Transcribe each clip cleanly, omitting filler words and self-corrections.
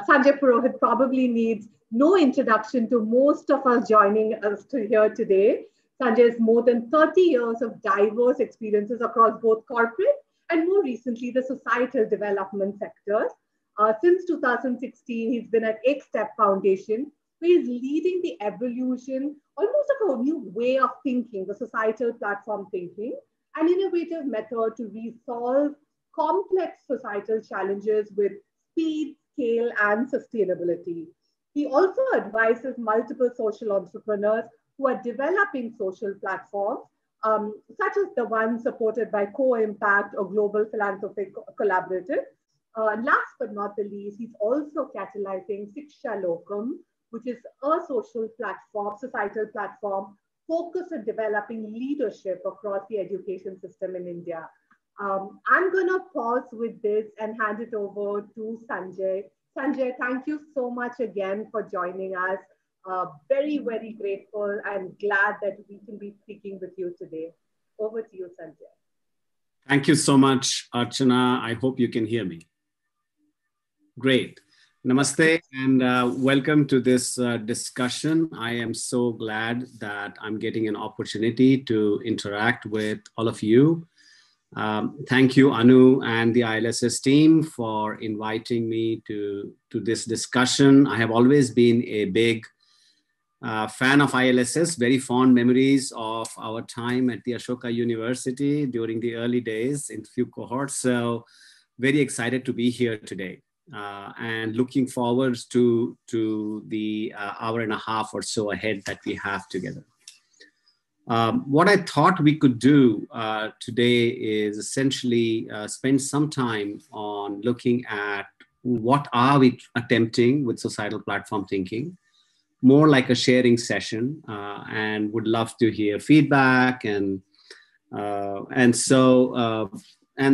Sanjay Purohit probably needs no introduction to most of us joining us here today. Sanjay has more than 30 years of diverse experiences across both corporate and more recently the societal development sectors. Since 2016, he's been at EkStep Foundation, where he's leading the evolution almost of a new way of thinking, the societal platform thinking, an innovative method to resolve complex societal challenges with speed, scale, and sustainability. He also advises multiple social entrepreneurs who are developing social platforms, such as the one supported by Co-Impact or Global Philanthropic Collaborative. Last but not the least, he's also catalyzing ShikshaLokam, which is a social platform, societal platform, focused on developing leadership across the education system in India. I'm going to pause with this and hand it over to Sanjay. Sanjay, thank you so much again for joining us. Very, very grateful and glad that we can be speaking with you today. Over to you, Sanjay. Thank you so much, Archana. I hope you can hear me. Great. Namaste and welcome to this discussion. I am so glad that I'm getting an opportunity to interact with all of you. Thank you, Anu and the ILSS team for inviting me to this discussion. I have always been a big fan of ILSS, very fond memories of our time at the Ashoka University during the early days in few cohorts. So very excited to be here today. And looking forward to the hour and a half or so ahead that we have together. What I thought we could do today is essentially spend some time on looking at what are we attempting with societal platform thinking, more like a sharing session, and would love to hear feedback and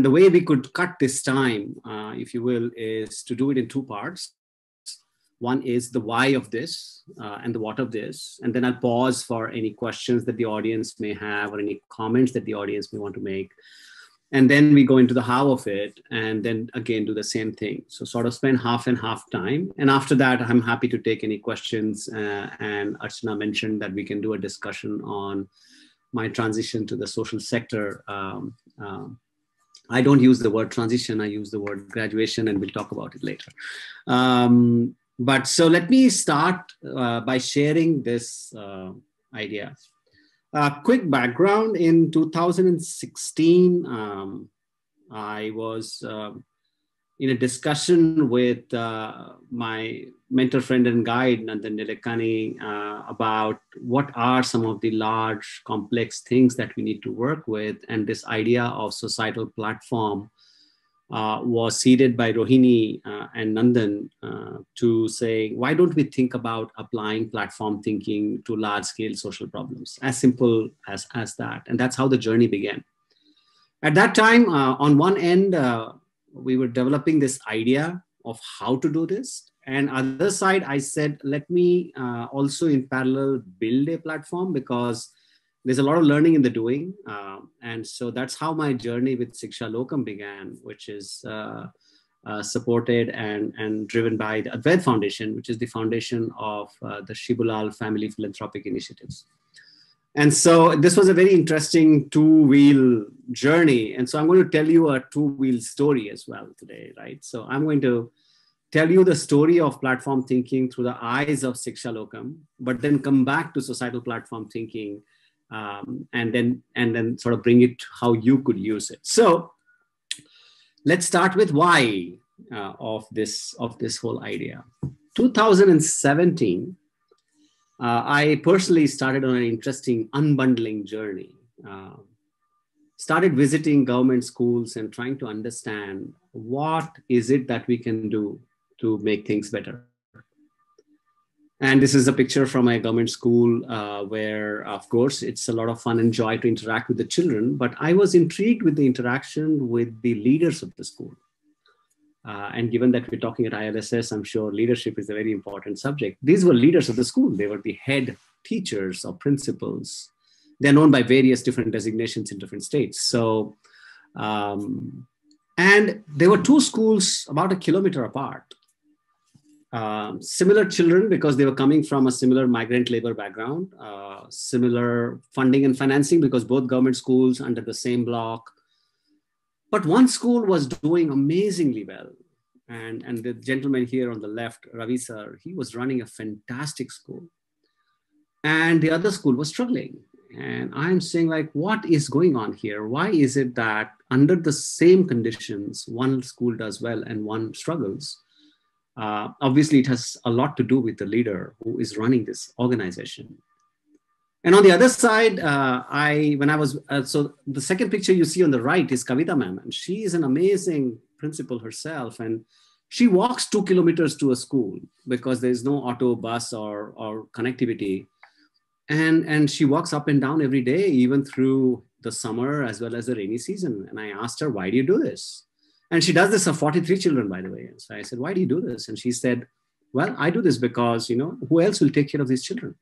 the way we could cut this time, if you will, is to do it in two parts. One is the why of this and the what of this. And then I'll pause for any questions that the audience may have or any comments that the audience may want to make. And then we go into the how of it and then again do the same thing. So sort of spend half and half time. And after that, I'm happy to take any questions. And Archana mentioned that we can do a discussion on my transition to the social sector. I don't use the word transition, I use the word graduation, and we'll talk about it later. But so let me start by sharing this idea. Quick background, in 2016, I was in a discussion with my mentor friend and guide, Nandan Nilekani, about what are some of the large complex things that we need to work with. And this idea of societal platform was seeded by Rohini and Nandan to say, why don't we think about applying platform thinking to large scale social problems? As simple as that. And that's how the journey began. At that time, on one end, we were developing this idea of how to do this. And other side, I said, let me also in parallel build a platform because there's a lot of learning in the doing. And so that's how my journey with ShikshaLokam began, which is supported and driven by the Advait Foundation, which is the foundation of the Shibulal Family Philanthropic Initiatives. And so this was a very interesting two-wheel journey. And so I'm going to tell you a two-wheel story as well today, right? So I'm going to tell you the story of platform thinking through the eyes of ShikshaLokam, but then come back to societal platform thinking and then sort of bring it how you could use it. So let's start with why of this whole idea. 2017, I personally started on an interesting unbundling journey. Started visiting government schools and trying to understand what is it that we can do to make things better. And this is a picture from a government school where, of course, it's a lot of fun and joy to interact with the children. But I was intrigued with the interaction with the leaders of the school. And given that we're talking at ILSS, I'm sure leadership is a very important subject. These were leaders of the school. They were the head teachers or principals. They're known by various different designations in different states. So, and there were two schools about 1 kilometer apart. Similar children because they were coming from a similar migrant labor background, similar funding and financing because both government schools under the same block. But one school was doing amazingly well. And the gentleman here on the left, Ravi sir, he was running a fantastic school. And the other school was struggling. And I'm saying, like, what is going on here? Why is it that under the same conditions, one school does well and one struggles? Obviously, it has a lot to do with the leader who is running this organization. And on the other side, so the second picture you see on the right is Kavita ma'am, and she is an amazing principal herself. And she walks 2 kilometers to a school because there is no auto, bus, or connectivity. And she walks up and down every day, even through the summer as well as the rainy season. And I asked her, why do you do this? And she does this for 43 children, by the way. And so I said, why do you do this? And she said, well, I do this because, who else will take care of these children?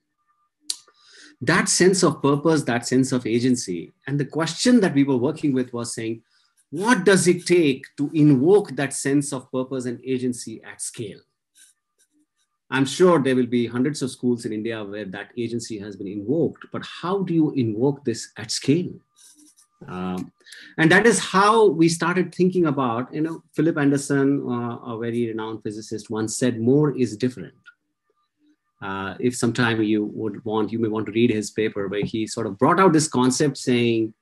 That sense of purpose, that sense of agency. And the question that we were working with was saying, what does it take to invoke that sense of purpose and agency at scale? I'm sure there will be hundreds of schools in India where that agency has been invoked, but how do you invoke this at scale? And that is how we started thinking about, Philip Anderson, a very renowned physicist, once said, more is different. If sometime you may want to read his paper, where he sort of brought out this concept saying,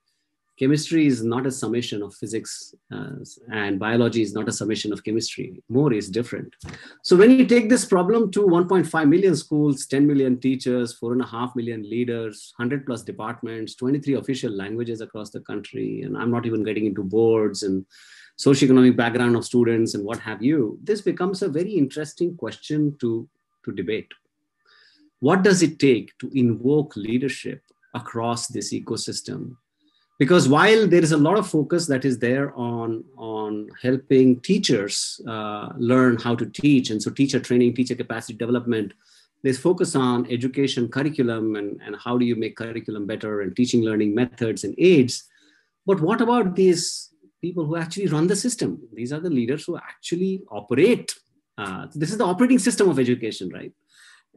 chemistry is not a summation of physics and biology is not a summation of chemistry. More is different. So when you take this problem to 1.5 million schools, 10 million teachers, 4.5 million leaders, 100 plus departments, 23 official languages across the country, and I'm not even getting into boards and socioeconomic background of students and what have you, this becomes a very interesting question to debate. What does it take to invoke leadership across this ecosystem? Because while there is a lot of focus that is there on helping teachers learn how to teach, and so teacher training, teacher capacity development, there's focus on education curriculum and how do you make curriculum better and teaching learning methods and aids. But what about these people who actually run the system? These are the leaders who actually operate. This is the operating system of education, right?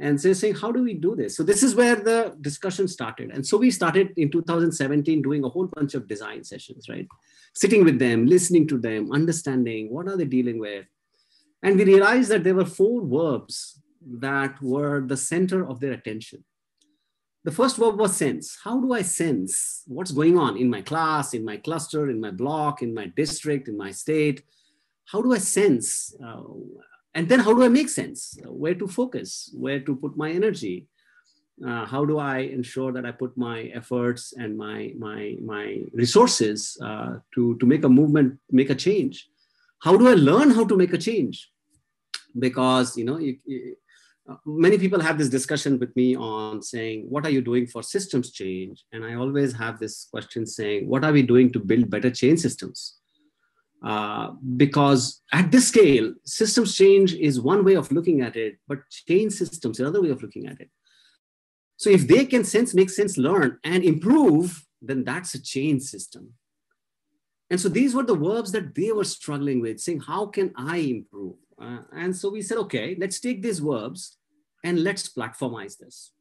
And so saying, how do we do this? So this is where the discussion started. And so we started in 2017 doing a whole bunch of design sessions, right? Sitting with them, listening to them, understanding what are they dealing with. And we realized that there were 4 verbs that were the center of their attention. The first verb was sense. How do I sense what's going on in my class, in my cluster, in my block, in my district, in my state? How do I sense? And then how do I make sense? Where to focus? Where to put my energy? How do I ensure that I put my efforts and my resources to make a movement, make a change? How do I learn how to make a change? Because, many people have this discussion with me on saying, what are you doing for systems change? And I always have this question saying, what are we doing to build better change systems? Because at this scale, systems change is one way of looking at it, but change systems is another way of looking at it. So if they can sense, make sense, learn, and improve, then that's a change system. And so these were the verbs that they were struggling with, saying, how can I improve? And so we said, okay, let's take these verbs and let's platformize this.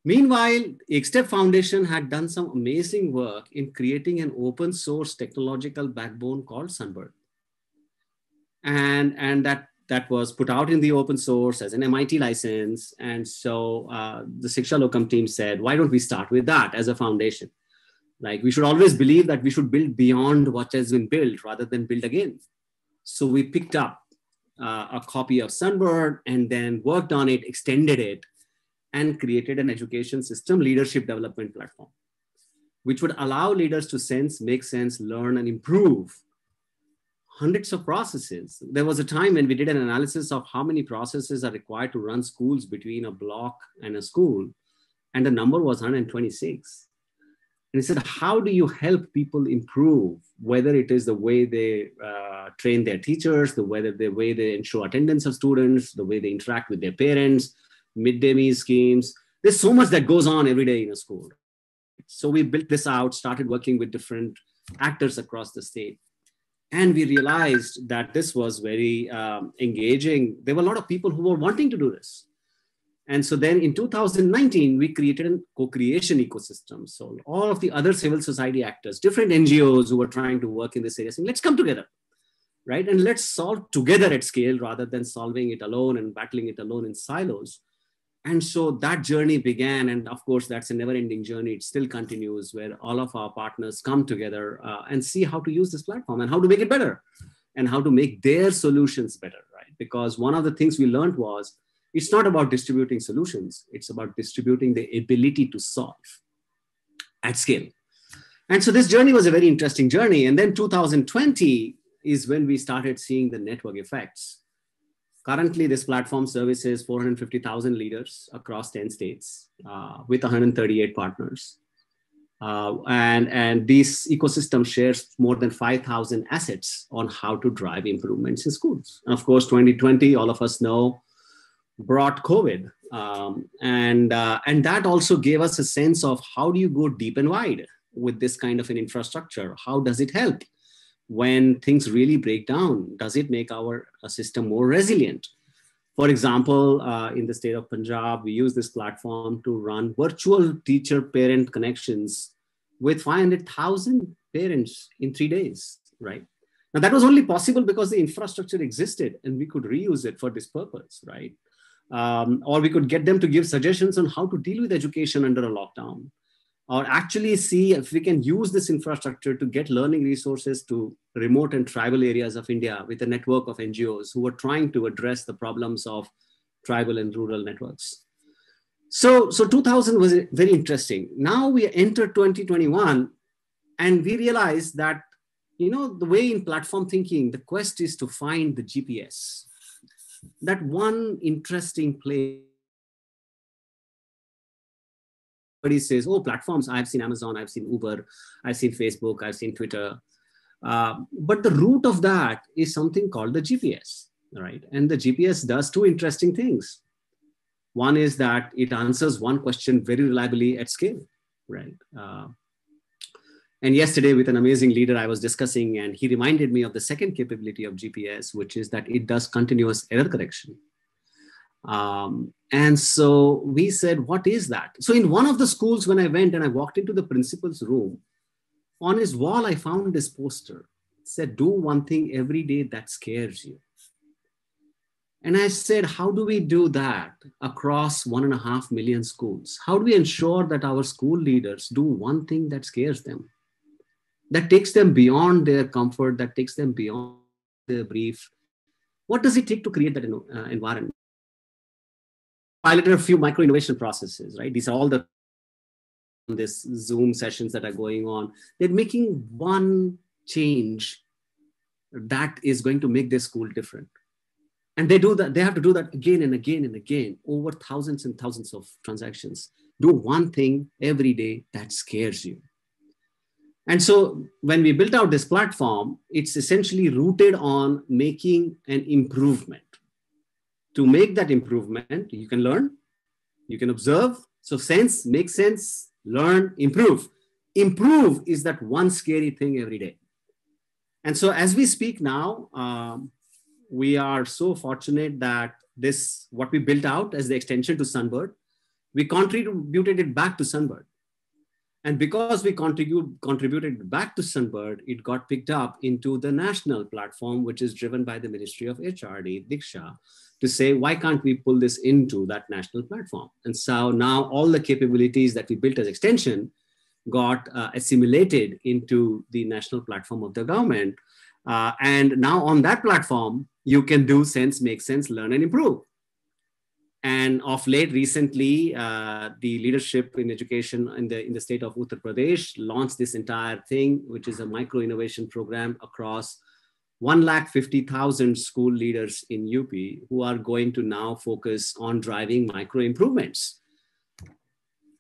Meanwhile, EkStep Foundation had done some amazing work in creating an open source technological backbone called Sunbird. And that was put out in the open source as an MIT license. And so the ShikshaLokam team said, why don't we start with that as a foundation? Like, we should always believe that we should build beyond what has been built rather than build again. So we picked up a copy of Sunbird and then worked on it, extended it, and created an education system leadership development platform, which would allow leaders to sense, make sense, learn, and improve hundreds of processes. There was a time when we did an analysis of how many processes are required to run schools between a block and a school, and the number was 126. And he said, how do you help people improve, whether it is the way they train their teachers, the way they ensure attendance of students, the way they interact with their parents, midday meal schemes. There's so much that goes on every day in a school. So we built this out, started working with different actors across the state. And we realized that this was very engaging. There were a lot of people who were wanting to do this. And so then in 2019, we created a co-creation ecosystem. So all of the other civil society actors, different NGOs who were trying to work in this area, saying, let's come together, right? And let's solve together at scale rather than solving it alone and battling it alone in silos. And so that journey began. And of course, that's a never-ending journey. It still continues, where all of our partners come together and see how to use this platform and how to make it better and how to make their solutions better, right? Because one of the things we learned was, it's not about distributing solutions. It's about distributing the ability to solve at scale. And so this journey was a very interesting journey. And then 2020 is when we started seeing the network effects. Currently, this platform services 450,000 leaders across 10 states with 138 partners. And this ecosystem shares more than 5,000 assets on how to drive improvements in schools. And of course, 2020, all of us know, brought COVID. And that also gave us a sense of how do you go deep and wide with this kind of an infrastructure? How does it help when things really break down? Does it make our system more resilient? For example, in the state of Punjab, we use this platform to run virtual teacher-parent connections with 500,000 parents in 3 days, right? Now, that was only possible because the infrastructure existed and we could reuse it for this purpose, right? Or we could get them to give suggestions on how to deal with education under a lockdown, or actually see if we can use this infrastructure to get learning resources to remote and tribal areas of India with a network of NGOs who were trying to address the problems of tribal and rural networks. So 2000 was very interesting. Now we enter 2021 and we realize that, the way in platform thinking, the quest is to find the GPS. That one interesting place. Everybody says, oh, platforms, I've seen Amazon, I've seen Uber, I've seen Facebook, I've seen Twitter. But the root of that is something called the GPS, right? And the GPS does two interesting things. One is that it answers one question very reliably at scale, right? And yesterday with an amazing leader I was discussing, and he reminded me of the second capability of GPS, which is that it does continuous error correction. And so we said, what is that? So in one of the schools, when I went and I walked into the principal's room, on his wall, I found this poster. It said, do one thing every day that scares you. And I said, how do we do that across 1.5 million schools? How do we ensure that our school leaders do one thing that scares them, that takes them beyond their comfort, that takes them beyond their brief? What does it take to create that environment? Piloted a few micro innovation processes, right? These are all this Zoom sessions that are going on. They're making one change that is going to make their school different. And they do that. They have to do that again and again and again over thousands and thousands of transactions. Do one thing every day that scares you. And so when we built out this platform, it's essentially rooted on making an improvement. To make that improvement, you can learn, you can observe. So sense, make sense, learn, improve. Improve is that one scary thing every day. And so as we speak now, we are so fortunate that what we built out as the extension to Sunbird, we contributed it back to Sunbird. And because we contributed back to Sunbird, it got picked up into the national platform, which is driven by the Ministry of HRD, Diksha, to say, why can't we pull this into that national platform? And so now all the capabilities that we built as extension got assimilated into the national platform of the government. And now on that platform, you can do sense, make sense, learn, and improve. And of late, recently, the leadership in education in the state of Uttar Pradesh launched this entire thing, which is a micro innovation program across 150,000 school leaders in UP who are going to now focus on driving micro improvements.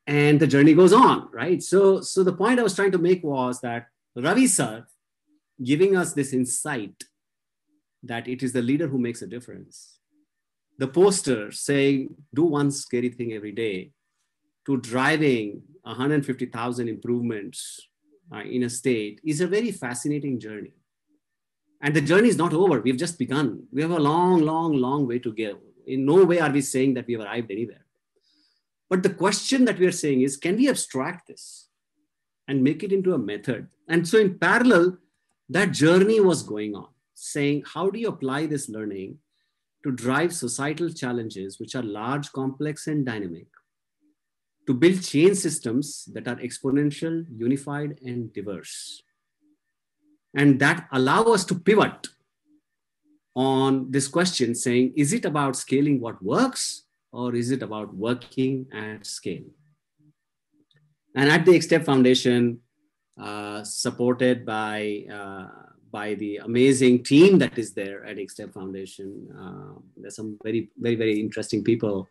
And the journey goes on, right? So the point I was trying to make was that Ravi sir giving us this insight that it is the leader who makes a difference. The poster saying, do one scary thing every day, to driving 150,000 improvements in a state is a very fascinating journey. And the journey is not over. We've just begun. We have a long, long, long way to go. In no way are we saying that we've arrived anywhere. But the question that we are saying is, can we abstract this and make it into a method? And so in parallel, that journey was going on, saying, how do you apply this learning to drive societal challenges, which are large, complex, and dynamic, to build change systems that are exponential, unified, and diverse, and that allow us to pivot on this question, saying, is it about scaling what works, or is it about working at scale? And at the EkStep Foundation, supported by the amazing team that is there at EkStep Foundation, there's some very, very, very interesting people.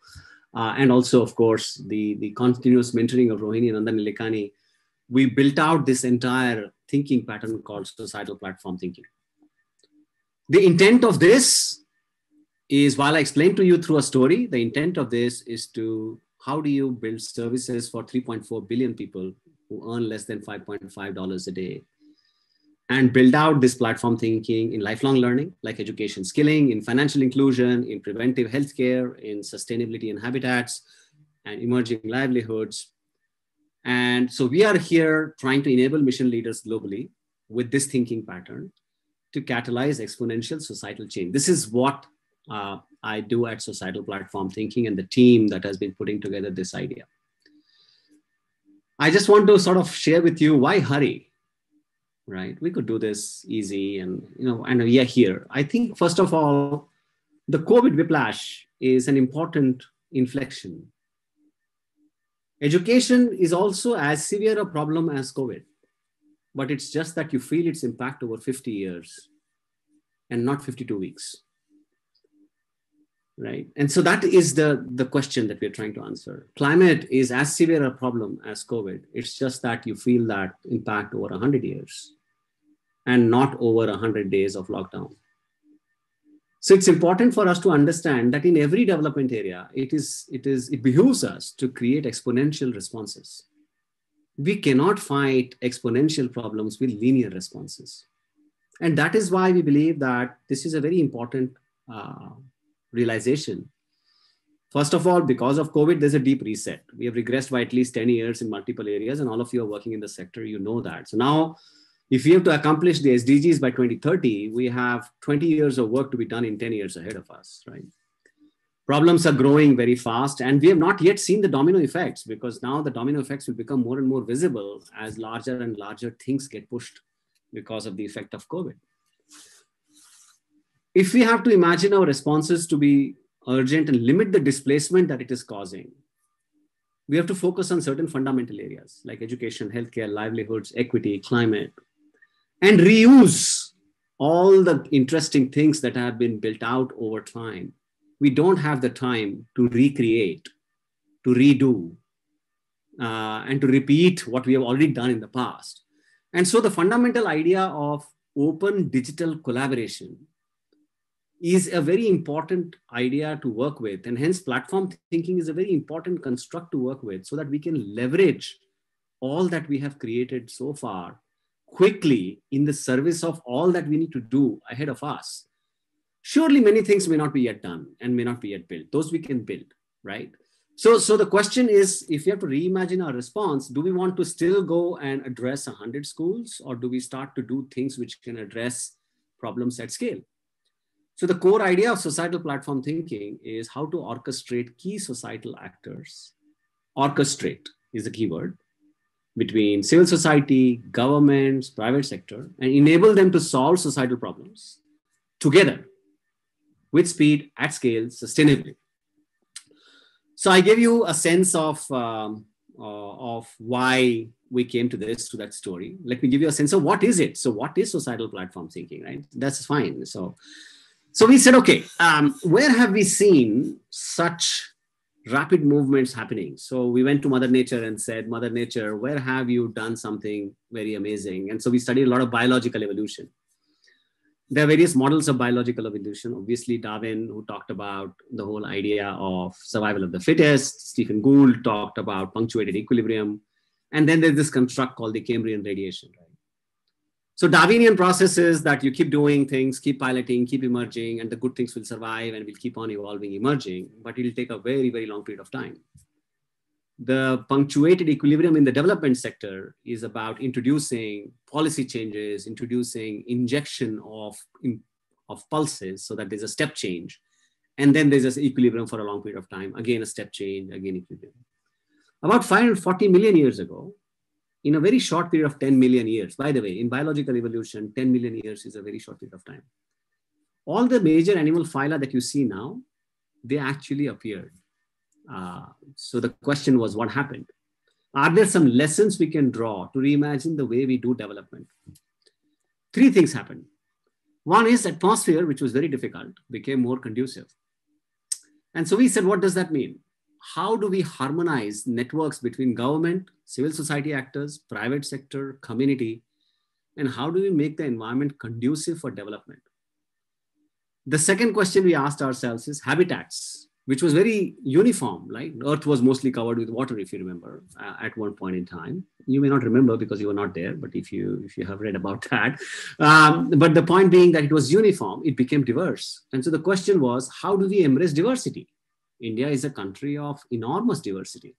And also, of course, the continuous mentoring of Rohini and Nandan Nilekani, we built out this entire thinking pattern called societal platform thinking. The intent of this is, while I explain to you through a story, the intent of this is to, how do you build services for 3.4 billion people who earn less than $5.5 a day, and build out this platform thinking in lifelong learning, like education skilling, in financial inclusion, in preventive healthcare, in sustainability and habitats, and emerging livelihoods. And so we are here trying to enable mission leaders globally with this thinking pattern to catalyze exponential societal change. This is what I do at Societal Platform Thinking and the team that has been putting together this idea. I just want to sort of share with you, why hurry, right? We could do this easy, and we are here. I think, first of all, the COVID whiplash is an important inflection. Education is also as severe a problem as COVID, but it's just that you feel its impact over 50 years and not 52 weeks. Right. And so that is the question that we're trying to answer. Climate is as severe a problem as COVID. It's just that you feel that impact over 100 years and not over 100 days of lockdown. So it's important for us to understand that in every development area, it behooves us to create exponential responses. We cannot fight exponential problems with linear responses. And that is why we believe that this is a very important realization. First of all, because of COVID, there's a deep reset. We have regressed by at least 10 years in multiple areas, and all of you are working in the sector, you know that. So now, if we have to accomplish the SDGs by 2030, we have 20 years of work to be done in 10 years ahead of us, right? Problems are growing very fast, and we have not yet seen the domino effects, because now the domino effects will become more and more visible as larger and larger things get pushed because of the effect of COVID. If we have to imagine our responses to be urgent and limit the displacement that it is causing, we have to focus on certain fundamental areas like education, healthcare, livelihoods, equity, climate, and reuse all the interesting things that have been built out over time. We don't have the time to recreate, to redo, and to repeat what we have already done in the past. And so the fundamental idea of open digital collaboration is a very important idea to work with. And hence platform thinking is a very important construct to work with, so that we can leverage all that we have created so far quickly in the service of all that we need to do ahead of us. Surely many things may not be yet done and may not be yet built. Those we can build, right? So the question is, if we have to reimagine our response, do we want to still go and address 100 schools, or do we start to do things which can address problems at scale? So the core idea of societal platform thinking is how to orchestrate key societal actors. Orchestrate is the key word, between civil society, governments, private sector, and enable them to solve societal problems together with speed, at scale, sustainably. So I gave you a sense of why we came to that story. Let me give you a sense of what is it. So what is societal platform thinking, right? That's fine. So we said, okay, where have we seen such rapid movements happening? So we went to Mother Nature and said, Mother Nature, where have you done something very amazing? And so we studied a lot of biological evolution. There are various models of biological evolution. Obviously, Darwin, who talked about the whole idea of survival of the fittest. Stephen Gould talked about punctuated equilibrium. And then there's this construct called the Cambrian radiation, right? So Darwinian process is that you keep doing things, keep piloting, keep emerging, and the good things will survive and will keep on evolving, emerging, but it will take a very, very long period of time. The punctuated equilibrium in the development sector is about introducing policy changes, introducing injection of pulses so that there's a step change. And then there's this equilibrium for a long period of time. Again, a step change, again, equilibrium. About 540 million years ago, in a very short period of 10 million years, by the way, in biological evolution, 10 million years is a very short period of time. All the major animal phyla that you see now, they actually appeared. So the question was, what happened? Are there some lessons we can draw to reimagine the way we do development? Three things happened. One is atmosphere, which was very difficult, became more conducive. And so we said, what does that mean? How do we harmonize networks between government, civil society actors, private sector, community, and how do we make the environment conducive for development? The second question we asked ourselves is habitats, which was very uniform, right? Earth was mostly covered with water, if you remember, at one point in time. You may not remember because you were not there, but if you have read about that. But the point being that it was uniform, it became diverse. And so the question was, how do we embrace diversity? India is a country of enormous diversity.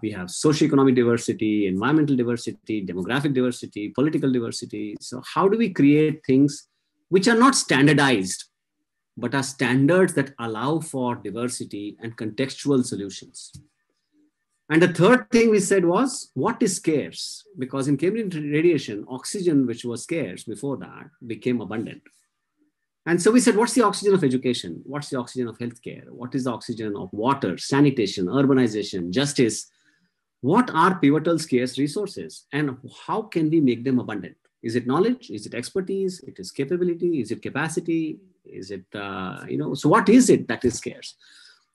We have socioeconomic diversity, environmental diversity, demographic diversity, political diversity. So how do we create things which are not standardized, but are standards that allow for diversity and contextual solutions? And the third thing we said was, what is scarce? Because in Cambridge radiation, oxygen, which was scarce before that, became abundant. And so we said, what's the oxygen of education? What's the oxygen of healthcare? What is the oxygen of water, sanitation, urbanization, justice? What are pivotal scarce resources? And how can we make them abundant? Is it knowledge? Is it expertise? It is capability? Is it capacity? Is it, so what is it that is scarce?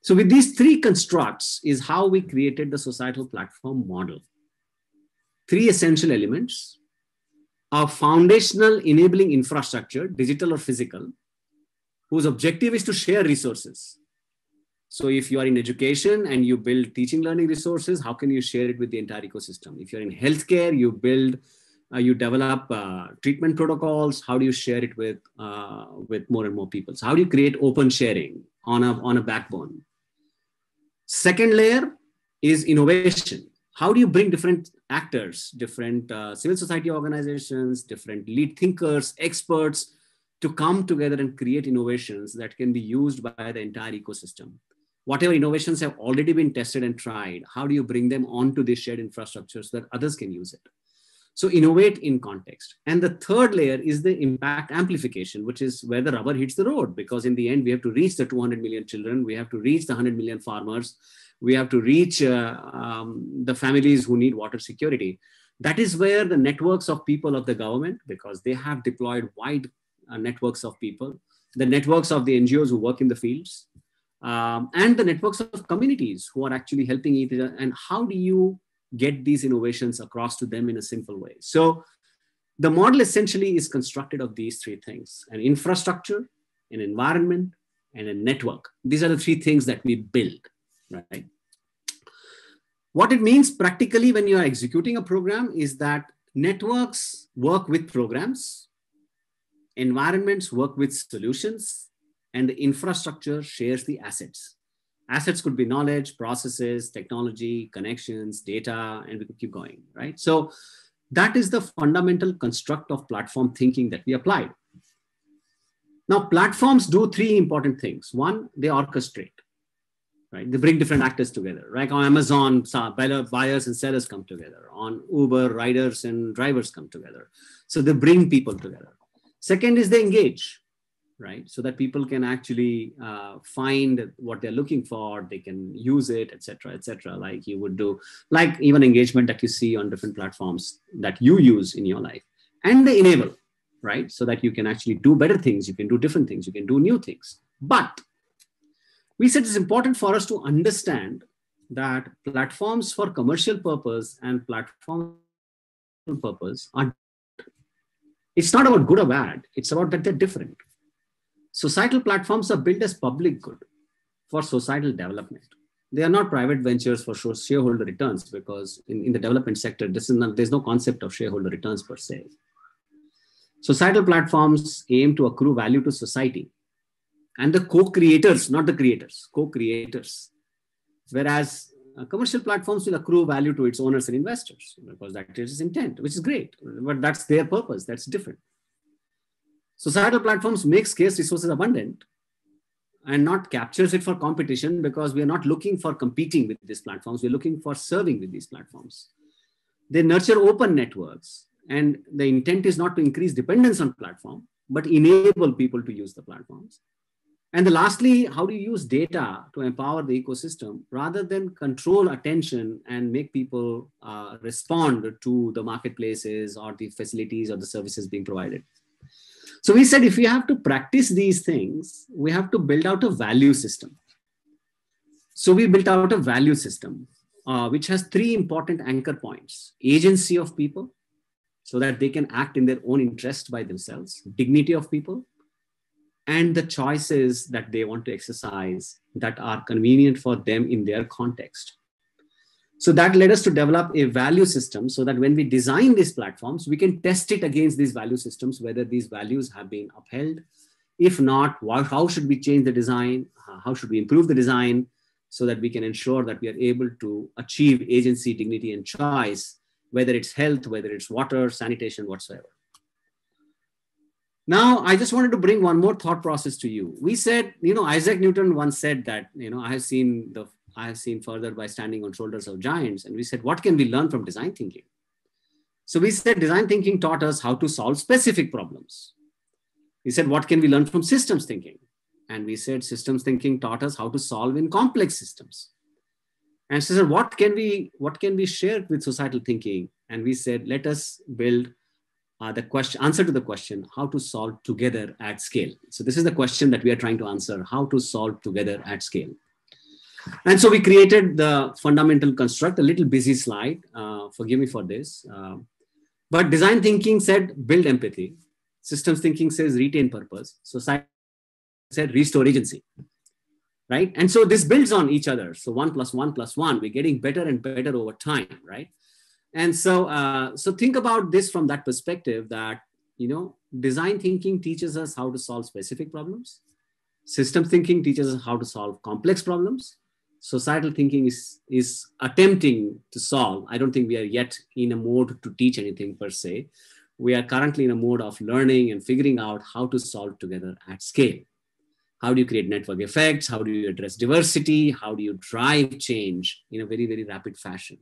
So with these three constructs is how we created the societal platform model. Three essential elements: a foundational enabling infrastructure, digital or physical, whose objective is to share resources. So if you are in education and you build teaching learning resources, how can you share it with the entire ecosystem? If you're in healthcare, you develop treatment protocols. How do you share it with more and more people? So how do you create open sharing on a backbone? Second layer is innovation. How do you bring different actors, different civil society organizations, different lead thinkers, experts to come together and create innovations that can be used by the entire ecosystem? Whatever innovations have already been tested and tried, how do you bring them onto this shared infrastructure so that others can use it? So innovate in context. And the third layer is the impact amplification, which is where the rubber hits the road, because in the end, we have to reach the 200 million children. We have to reach the 100 million farmers. We have to reach the families who need water security. That is where the networks of people of the government, because they have deployed wide networks of people, the networks of the NGOs who work in the fields, and the networks of communities who are actually helping each other. And how do you get these innovations across to them in a simple way? So the model essentially is constructed of these three things: an infrastructure, an environment, and a network. These are the three things that we build, right? What it means practically when you are executing a program is that networks work with programs, environments work with solutions, and the infrastructure shares the assets. Assets could be knowledge, processes, technology, connections, data, and we could keep going, right? So that is the fundamental construct of platform thinking that we applied. Now, platforms do three important things. One, they orchestrate, right? They bring different actors together, right? On Amazon, buyers and sellers come together. On Uber, riders and drivers come together. So they bring people together. Second is they engage, right? So that people can actually find what they're looking for, they can use it, et cetera, like you would do, like even engagement that you see on different platforms that you use in your life. And they enable, right? So that you can actually do better things, you can do different things, you can do new things. But we said it's important for us to understand that platforms for commercial purpose and platform purpose are, it's not about good or bad, it's about that they're different. Societal platforms are built as public good for societal development. They are not private ventures for shareholder returns, because in the development sector, there's no concept of shareholder returns per se. Societal platforms aim to accrue value to society and the co-creators, not the creators, co-creators. Whereas commercial platforms will accrue value to its owners and investors because that is its intent, which is great, but that's their purpose. That's different. Societal platforms make scarce resources abundant and not captures it for competition, because we are not looking for competing with these platforms. We're looking for serving with these platforms. They nurture open networks, and the intent is not to increase dependence on platform, but enable people to use the platforms. And lastly, how do you use data to empower the ecosystem rather than control attention and make people respond to the marketplaces or the facilities or the services being provided? So we said, if we have to practice these things, we have to build out a value system. So we built out a value system, which has three important anchor points: agency of people, so that they can act in their own interest by themselves; dignity of people; and the choices that they want to exercise that are convenient for them in their context. So that led us to develop a value system so that when we design these platforms, we can test it against these value systems, whether these values have been upheld. If not, how should we change the design? How should we improve the design so that we can ensure that we are able to achieve agency, dignity, and choice, whether it's health, whether it's water, sanitation, whatsoever. Now, I just wanted to bring one more thought process to you. We said, Isaac Newton once said that, I have seen further by standing on shoulders of giants. And we said, what can we learn from design thinking? So we said, design thinking taught us how to solve specific problems. We said, what can we learn from systems thinking? And we said, systems thinking taught us how to solve in complex systems. And so what can we share with societal thinking? And we said, let us build answer to the question, how to solve together at scale. So this is the question that we are trying to answer: how to solve together at scale. And so we created the fundamental construct, a little busy slide, forgive me for this. But design thinking said, build empathy. Systems thinking says, retain purpose. Society said, restore agency, right? And so this builds on each other. So 1 + 1 + 1, we're getting better and better over time, right? And so, so think about this from that perspective that, design thinking teaches us how to solve specific problems. Systems thinking teaches us how to solve complex problems. Societal thinking is attempting to solve. I don't think we are yet in a mode to teach anything per se. We are currently in a mode of learning and figuring out how to solve together at scale. How do you create network effects? How do you address diversity? How do you drive change in a very, very rapid fashion?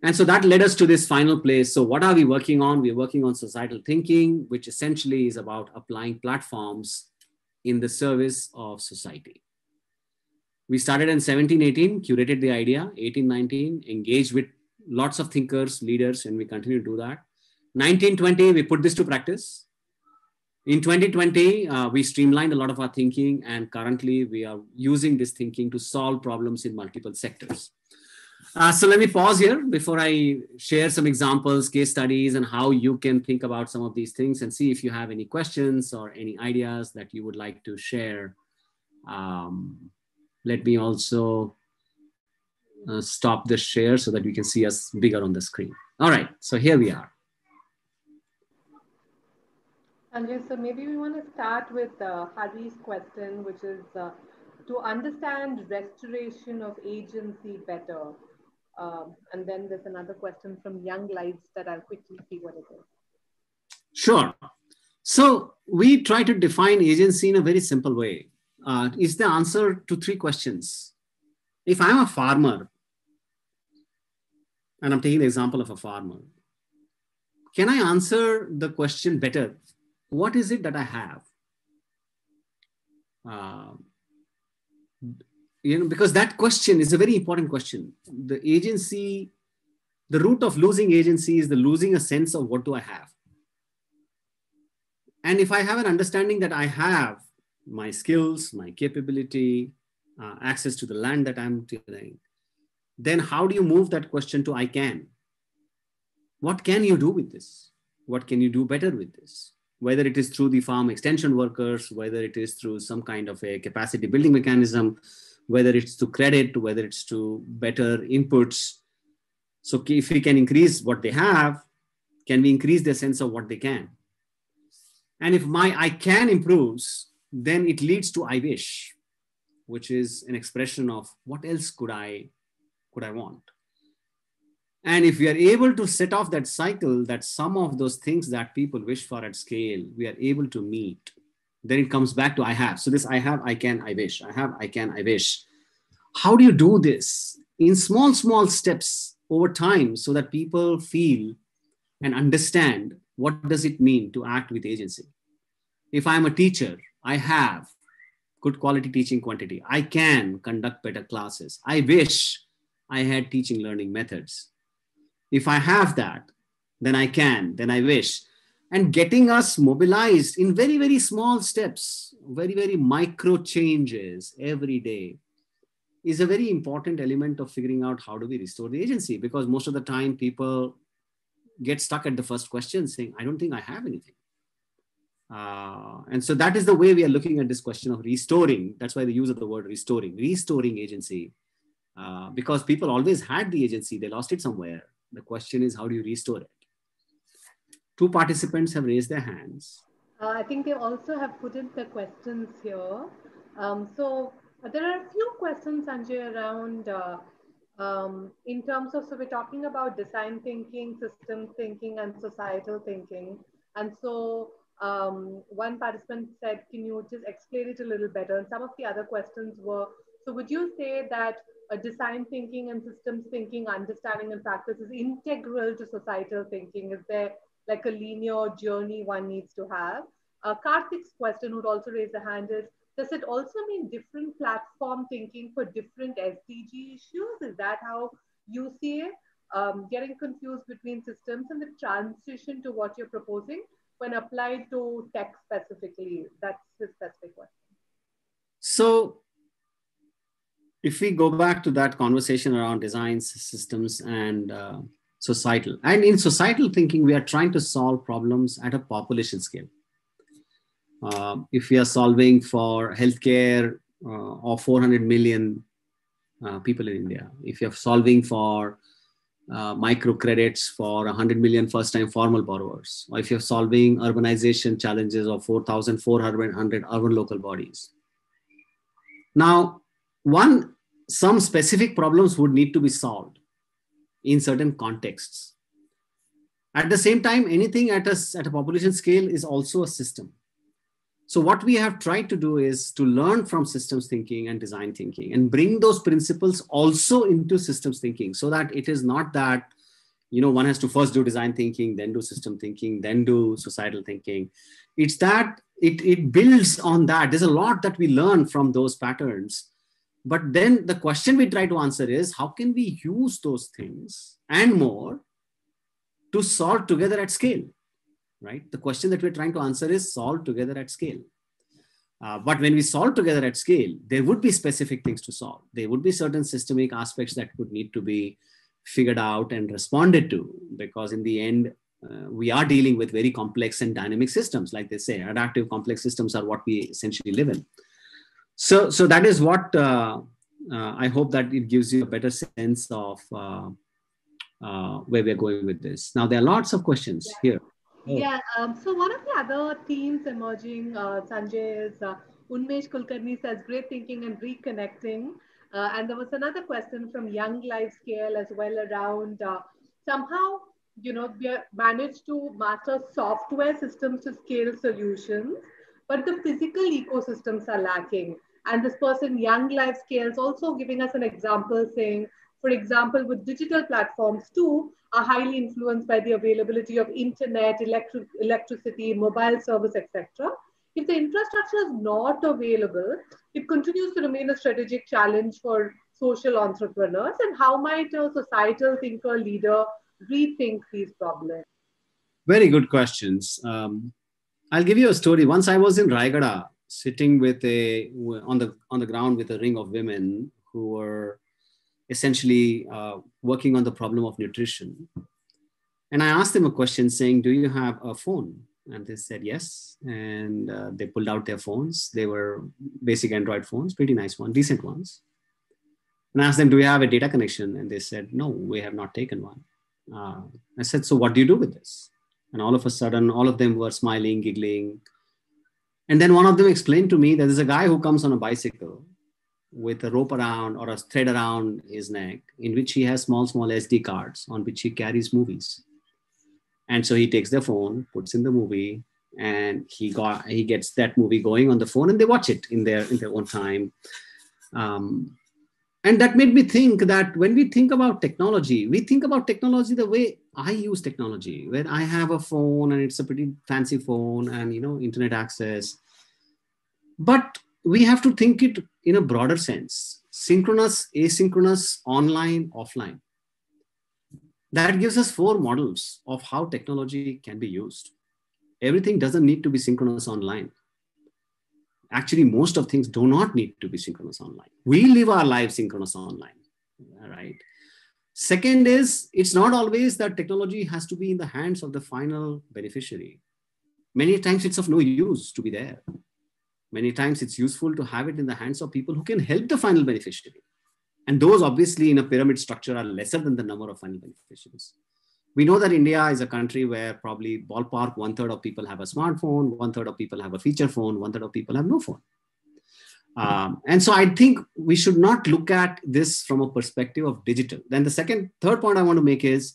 And so that led us to this final place. So what are we working on? We're working on societal thinking, which essentially is about applying platforms in the service of society. We started in 17-18, curated the idea, 18-19, engaged with lots of thinkers, leaders, and we continue to do that. 19-20, we put this to practice. In 2020, we streamlined a lot of our thinking, and currently we are using this thinking to solve problems in multiple sectors. So let me pause here before I share some examples, case studies, and how you can think about some of these things, and see if you have any questions or any ideas that you would like to share. Let me also stop the share so that we can see us bigger on the screen. All right, so here we are. Sanjay, so maybe we want to start with Hari's question, which is to understand restoration of agency better. And then there's another question from Young Lives that I'll quickly see what it is. Sure. So we try to define agency in a very simple way. It's the answer to 3 questions. If I'm a farmer, and I'm taking the example of a farmer, can I answer the question better? What is it that I have? Because that question is a very important question. The agency, the root of losing agency is the losing a sense of what do I have. And if I have an understanding that I have my skills, my capability, access to the land that I'm tilling, then how do you move that question to I can? What can you do with this? What can you do better with this? Whether it is through the farm extension workers, whether it is through some kind of a capacity building mechanism, whether it's to credit, whether it's to better inputs. So if we can increase what they have, can we increase their sense of what they can? And if my I can improves, then it leads to I wish, which is an expression of what else could I want. And if we are able to set off that cycle, that some of those things that people wish for at scale, we are able to meet, then it comes back to I have. So this I have, I can, I wish. I have, I can, I wish. How do you do this? In small, small steps over time so that people feel and understand what does it mean to act with agency. If I'm a teacher, I have good quality teaching quantity. I can conduct better classes. I wish I had teaching learning methods. If I have that, then I can, then I wish. And getting us mobilized in very, very small steps, very, very micro changes every day is a very important element of figuring out how do we restore the agency, because most of the time people get stuck at the first question saying, I don't think I have anything. And so that is the way we are looking at this question of restoring. That's why the use of the word restoring agency, because people always had the agency, they lost it somewhere. The question is, how do you restore it? 2 participants have raised their hands. I think they also have put in the questions here. So there are a few questions, Sanjay, around in terms of, so we're talking about design thinking, system thinking, and societal thinking. And so one participant said, can you just explain it a little better? And some of the other questions were, so would you say that design thinking and systems thinking, understanding and practice is integral to societal thinking? Is there like a linear journey one needs to have? Karthik's question, who'd also raise a hand, is, does it also mean different platform thinking for different SDG issues? Is that how you see it? Getting confused between systems and the transition to what you're proposing when applied to tech specifically? That's the specific question. So if we go back to that conversation around designs, systems, and societal, and in societal thinking, we are trying to solve problems at a population scale. If we are solving for healthcare of 400 million people in India, if you're solving for microcredits for 100 million first-time formal borrowers, or if you're solving urbanization challenges of 4,400 urban local bodies. Now, some specific problems would need to be solved in certain contexts. At the same time, anything at a population scale is also a system. So what we have tried to do is to learn from systems thinking and design thinking and bring those principles also into systems thinking, so that it is not that, one has to first do design thinking, then do system thinking, then do societal thinking. It's that it builds on that. There's a lot that we learn from those patterns. But then the question we try to answer is, how can we use those things and more to solve together at scale, right? The question that we're trying to answer is solve together at scale. But when we solve together at scale, there would be specific things to solve. There would be certain systemic aspects that would need to be figured out and responded to, because in the end, we are dealing with very complex and dynamic systems. Like they say, adaptive complex systems are what we essentially live in. So that is what I hope that it gives you a better sense of where we're going with this. Now, there are lots of questions here. Yeah, so one of the other themes emerging, Sanjay, is Unmesh Kulkarni says, great thinking and reconnecting. And there was another question from Young Life Scale as well around somehow, we managed to master software systems to scale solutions, but the physical ecosystems are lacking. And this person, Young Life Scale, is also giving us an example saying, for example, with digital platforms too, are highly influenced by the availability of internet, electricity, mobile service, etc. If the infrastructure is not available, it continues to remain a strategic challenge for social entrepreneurs. And how might a societal thinker leader rethink these problems? Very good questions. I'll give you a story. Once I was in Raigada, sitting on the ground with a ring of women who were essentially working on the problem of nutrition. And I asked them a question saying, do you have a phone? And they said, yes. And they pulled out their phones. They were basic Android phones, pretty nice ones, decent ones. And I asked them, do you have a data connection? And they said, no, we have not taken one. I said, so what do you do with this? And all of a sudden, all of them were smiling, giggling. And then one of them explained to me that there's a guy who comes on a bicycle with a rope around or a thread around his neck, in which he has small SD cards on which he carries movies. And so he takes the phone, puts in the movie, and he gets that movie going on the phone, and they watch it in their own time. And that made me think that when we think about technology, we think about technology the way I use technology, where I have a phone and it's a pretty fancy phone and, internet access. But we have to think it in a broader sense: synchronous, asynchronous, online, offline. That gives us 4 models of how technology can be used. Everything doesn't need to be synchronous online. Actually, most of things do not need to be synchronous online. We live our lives synchronous online, right? Second is, it's not always that technology has to be in the hands of the final beneficiary. Many times it's of no use to be there. Many times it's useful to have it in the hands of people who can help the final beneficiary. And those obviously in a pyramid structure are lesser than the number of final beneficiaries. We know that India is a country where probably ballpark 1/3 of people have a smartphone, 1/3 of people have a feature phone, 1/3 of people have no phone. And so I think we should not look at this from a perspective of digital. Then the third point I want to make is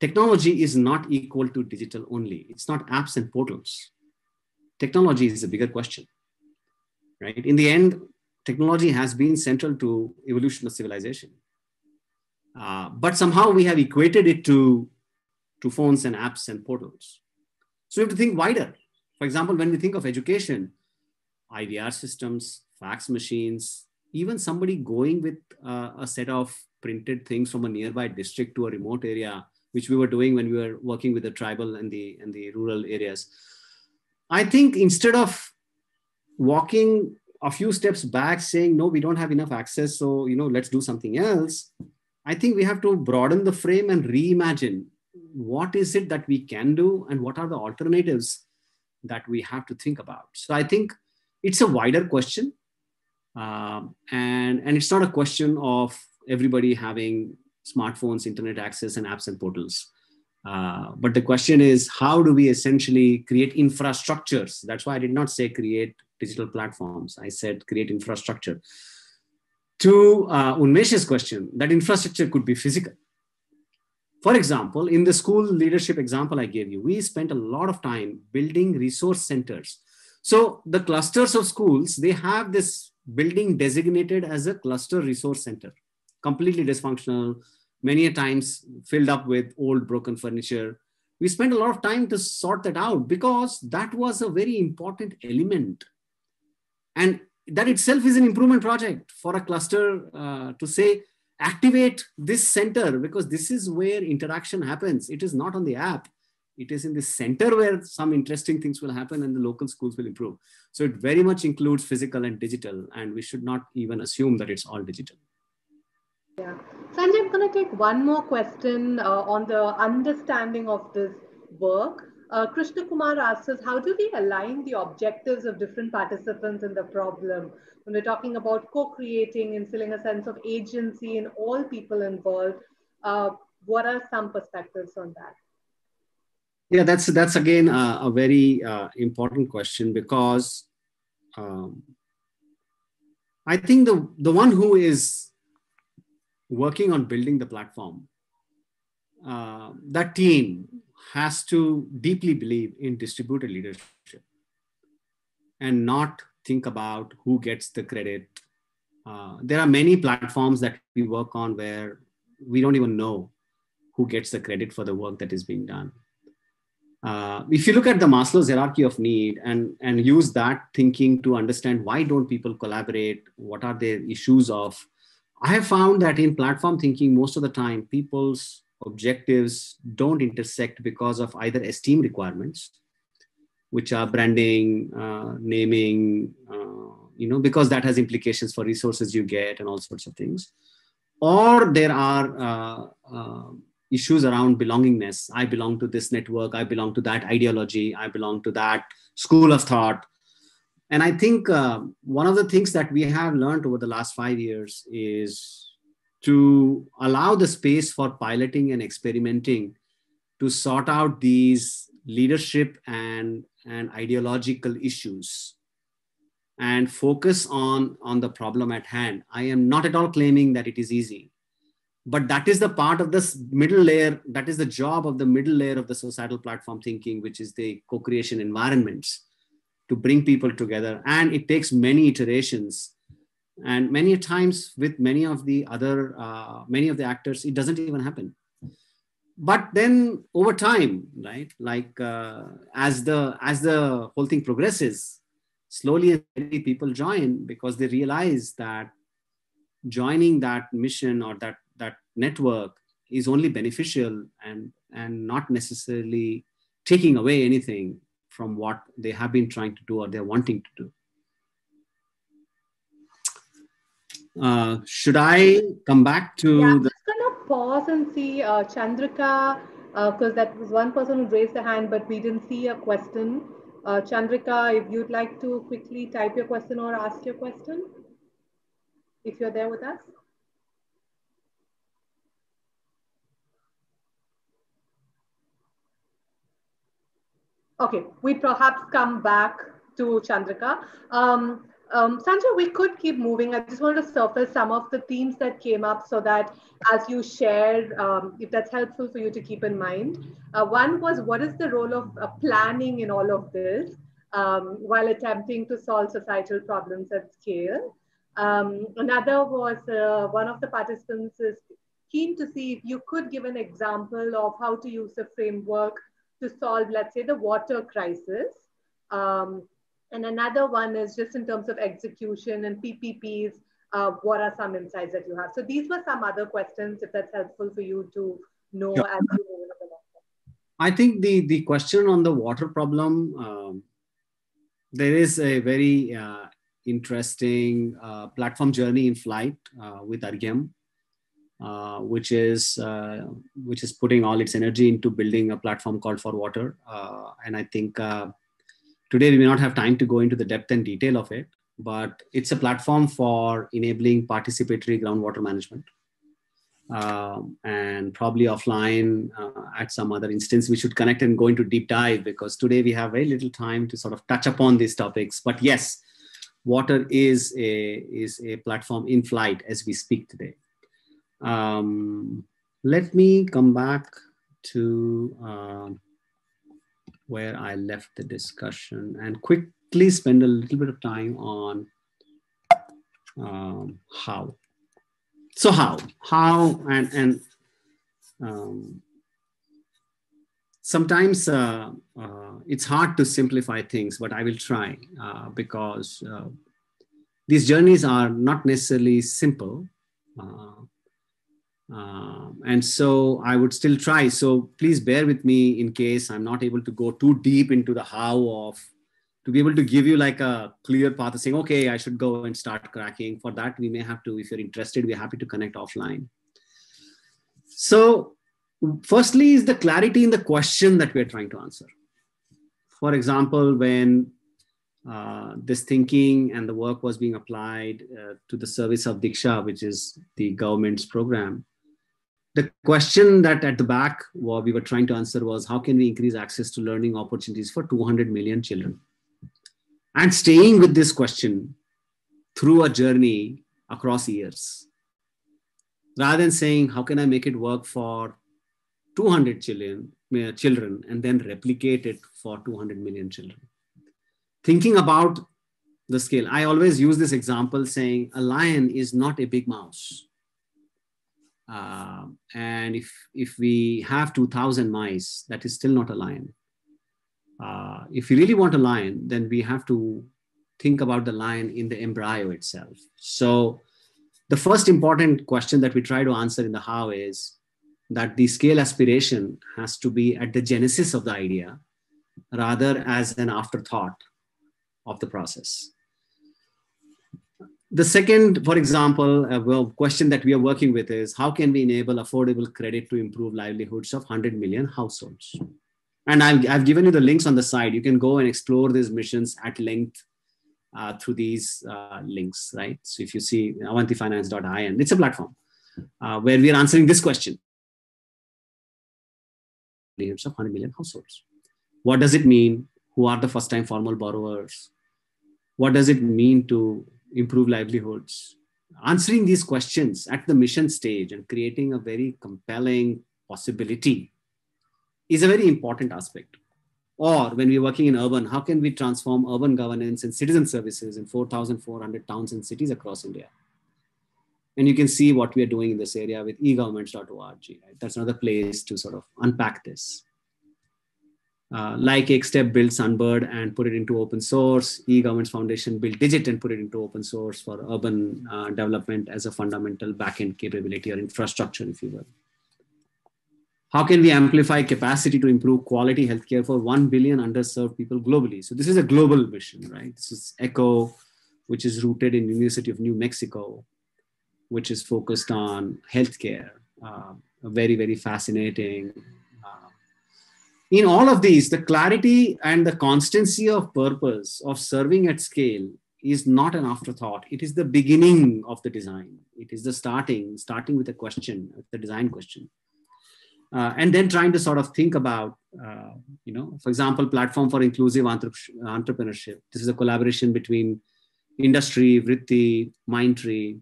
technology is not equal to digital only. It's not apps and portals. Technology is a bigger question, right? In the end, technology has been central to evolution of civilization. But somehow we have equated it to phones and apps and portals. So we have to think wider. For example, when we think of education, IVR systems, fax machines, even somebody going with a set of printed things from a nearby district to a remote area, which we were doing when we were working with the tribal and the rural areas. I think instead of walking a few steps back saying, no, we don't have enough access, so let's do something else, I think we have to broaden the frame and reimagine what is it that we can do and what are the alternatives that we have to think about. So I think it's a wider question. And it's not a question of everybody having smartphones, internet access, and apps and portals. But the question is, how do we essentially create infrastructures? That's why I did not say create digital platforms. I said create infrastructure. To Unmesh's question, that infrastructure could be physical. For example, in the school leadership example I gave you, we spent a lot of time building resource centers. So the clusters of schools, they have this building designated as a cluster resource center, completely dysfunctional, many a times filled up with old broken furniture. We spent a lot of time to sort that out because that was a very important element. And that itself is an improvement project for a cluster to say, activate this center because this is where interaction happens. It is not on the app. It is in the center where some interesting things will happen and the local schools will improve. So it very much includes physical and digital, and we should not even assume that it's all digital. Yeah. Sanjay, I'm going to take one more question on the understanding of this work. Krishna Kumar asks us, how do we align the objectives of different participants in the problem? When we're talking about co-creating, instilling a sense of agency in all people involved, what are some perspectives on that? Yeah, that's again a very important question because I think the one who is working on building the platform, that team has to deeply believe in distributed leadership and not think about who gets the credit. There are many platforms that we work on where we don't even know who gets the credit for the work that is being done. If you look at the Maslow's hierarchy of need and use that thinking to understand why don't people collaborate, what are their issues of, I have found that in platform thinking, most of the time, people's objectives don't intersect because of either esteem requirements, which are branding, naming, because that has implications for resources you get and all sorts of things. Or there are issues around belongingness. I belong to this network. I belong to that ideology. I belong to that school of thought. And I think one of the things that we have learned over the last 5 years is to allow the space for piloting and experimenting to sort out these leadership and ideological issues and focus on the problem at hand. I am not at all claiming that it is easy, but that is the part of this middle layer. That is the job of the middle layer of the societal platform thinking, which is the co-creation environments, to bring people together. And it takes many iterations. And many times with many of the actors, it doesn't even happen. But then over time, right, like as the whole thing progresses, slowly people join because they realize that joining that mission or that network is only beneficial and not necessarily taking away anything from what they have been trying to do or they're wanting to do. Should I come back to I'm just going to pause and see Chandrika, because that was one person who raised the hand, but we didn't see a question. Chandrika, if you'd like to quickly type your question or ask your question, if you're there with us. Okay, we perhaps come back to Chandrika. Sanjay, we could keep moving. I just wanted to surface some of the themes that came up so that as you share, if that's helpful for you to keep in mind. One was, what is the role of planning in all of this while attempting to solve societal problems at scale? Another was one of the participants is keen to see if you could give an example of how to use a framework to solve, let's say, the water crisis. And another one is just in terms of execution and PPPs, what are some insights that you have? So these were some other questions, if that's helpful for you to know Sure. as you move along. I think the question on the water problem, there is a very interesting platform journey in flight with Argyam, which is putting all its energy into building a platform called For Water. And I think today we may not have time to go into the depth and detail of it, but it's a platform for enabling participatory groundwater management. And probably offline at some other instance, we should connect and go into deep dive, because today we have very little time to sort of touch upon these topics. But yes, water is a platform in flight as we speak today. Let me come back to where I left the discussion and quickly spend a little bit of time on how. So how and sometimes it's hard to simplify things, but I will try because these journeys are not necessarily simple. And so I would still try. So please bear with me in case I'm not able to go too deep into the how of, to be able to give you like a clear path of saying, okay, I should go and start cracking. For that, we may have to, if you're interested, we're happy to connect offline. So firstly is the clarity in the question that we're trying to answer. For example, when this thinking and the work was being applied to the service of Diksha, which is the government's program, the question that at the back what we were trying to answer was, how can we increase access to learning opportunities for 200 million children? And staying with this question through a journey across years, rather than saying, how can I make it work for 200 children and then replicate it for 200 million children? Thinking about the scale. I always use this example saying a lion is not a big mouse. And if we have 2,000 mice, that is still not a lion. If we really want a lion, then we have to think about the lion in the embryo itself. So the first important question that we try to answer in the how is that the scale aspiration has to be at the genesis of the idea rather as an afterthought of the process. The second, for example, question that we are working with is, how can we enable affordable credit to improve livelihoods of 100 million households? And I've given you the links on the side. You can go and explore these missions at length through these links, right? So if you see avantifinance.in, it's a platform where we are answering this question. livelihoods of 100 million households. What does it mean? Who are the first-time formal borrowers? What does it mean to improve livelihoods? Answering these questions at the mission stage and creating a very compelling possibility is a very important aspect. Or when we're working in urban, how can we transform urban governance and citizen services in 4,400 towns and cities across India? And you can see what we are doing in this area with egovernments.org. Right? That's another place to sort of unpack this. Like EkStep built Sunbird and put it into open source, eGovernments Foundation built Digit and put it into open source for urban development as a fundamental backend capability or infrastructure, if you will. How can we amplify capacity to improve quality healthcare for 1 billion underserved people globally? So this is a global mission, right? This is ECHO, which is rooted in University of New Mexico, which is focused on healthcare. Very, very fascinating. In all of these, the clarity and the constancy of purpose of serving at scale is not an afterthought. It is the beginning of the design. It is the starting with a question, the design question. And then trying to sort of think about, for example, platform for inclusive entrepreneurship. This is a collaboration between industry, Vritti, Mindtree,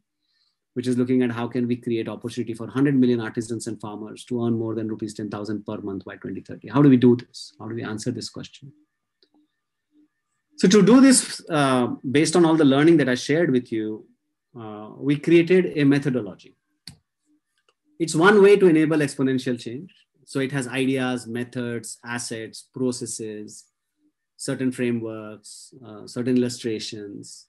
which is looking at how can we create opportunity for 100 million artisans and farmers to earn more than rupees 10,000 per month by 2030. How do we do this? How do we answer this question? So to do this, based on all the learning that I shared with you, we created a methodology. It's one way to enable exponential change. So it has ideas, methods, assets, processes, certain frameworks, certain illustrations,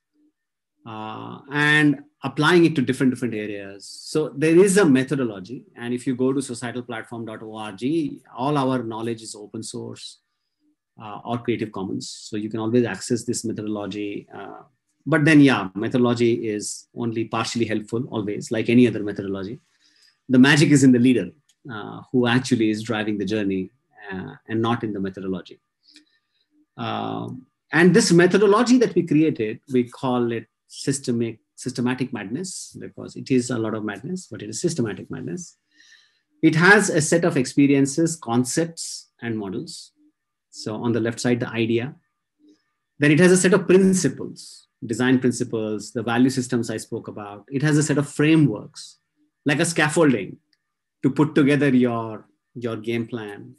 and applying it to different areas. So there is a methodology. And if you go to societalplatform.org, all our knowledge is open source or Creative Commons. So you can always access this methodology. But then, methodology is only partially helpful always, like any other methodology. The magic is in the leader who actually is driving the journey and not in the methodology. And this methodology that we created, we call it systematic madness, because it is a lot of madness, but it is systematic madness. It has a set of experiences, concepts, and models. So on the left side, the idea. Then it has a set of principles, design principles, the value systems I spoke about. It has a set of frameworks, like a scaffolding to put together your game plan.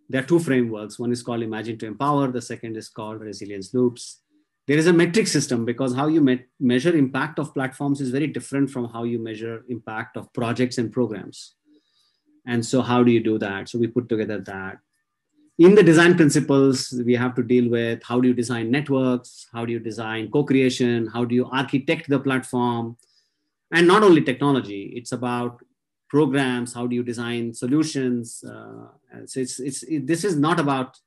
There are two frameworks. One is called Imagine to Empower. The second is called Resilience Loops. There is a metric system, because how you measure impact of platforms is very different from how you measure impact of projects and programs. And so how do you do that? So we put together that. In the design principles, we have to deal with how do you design networks? How do you design co-creation? How do you architect the platform? And not only technology, it's about programs. How do you design solutions? So this is not about,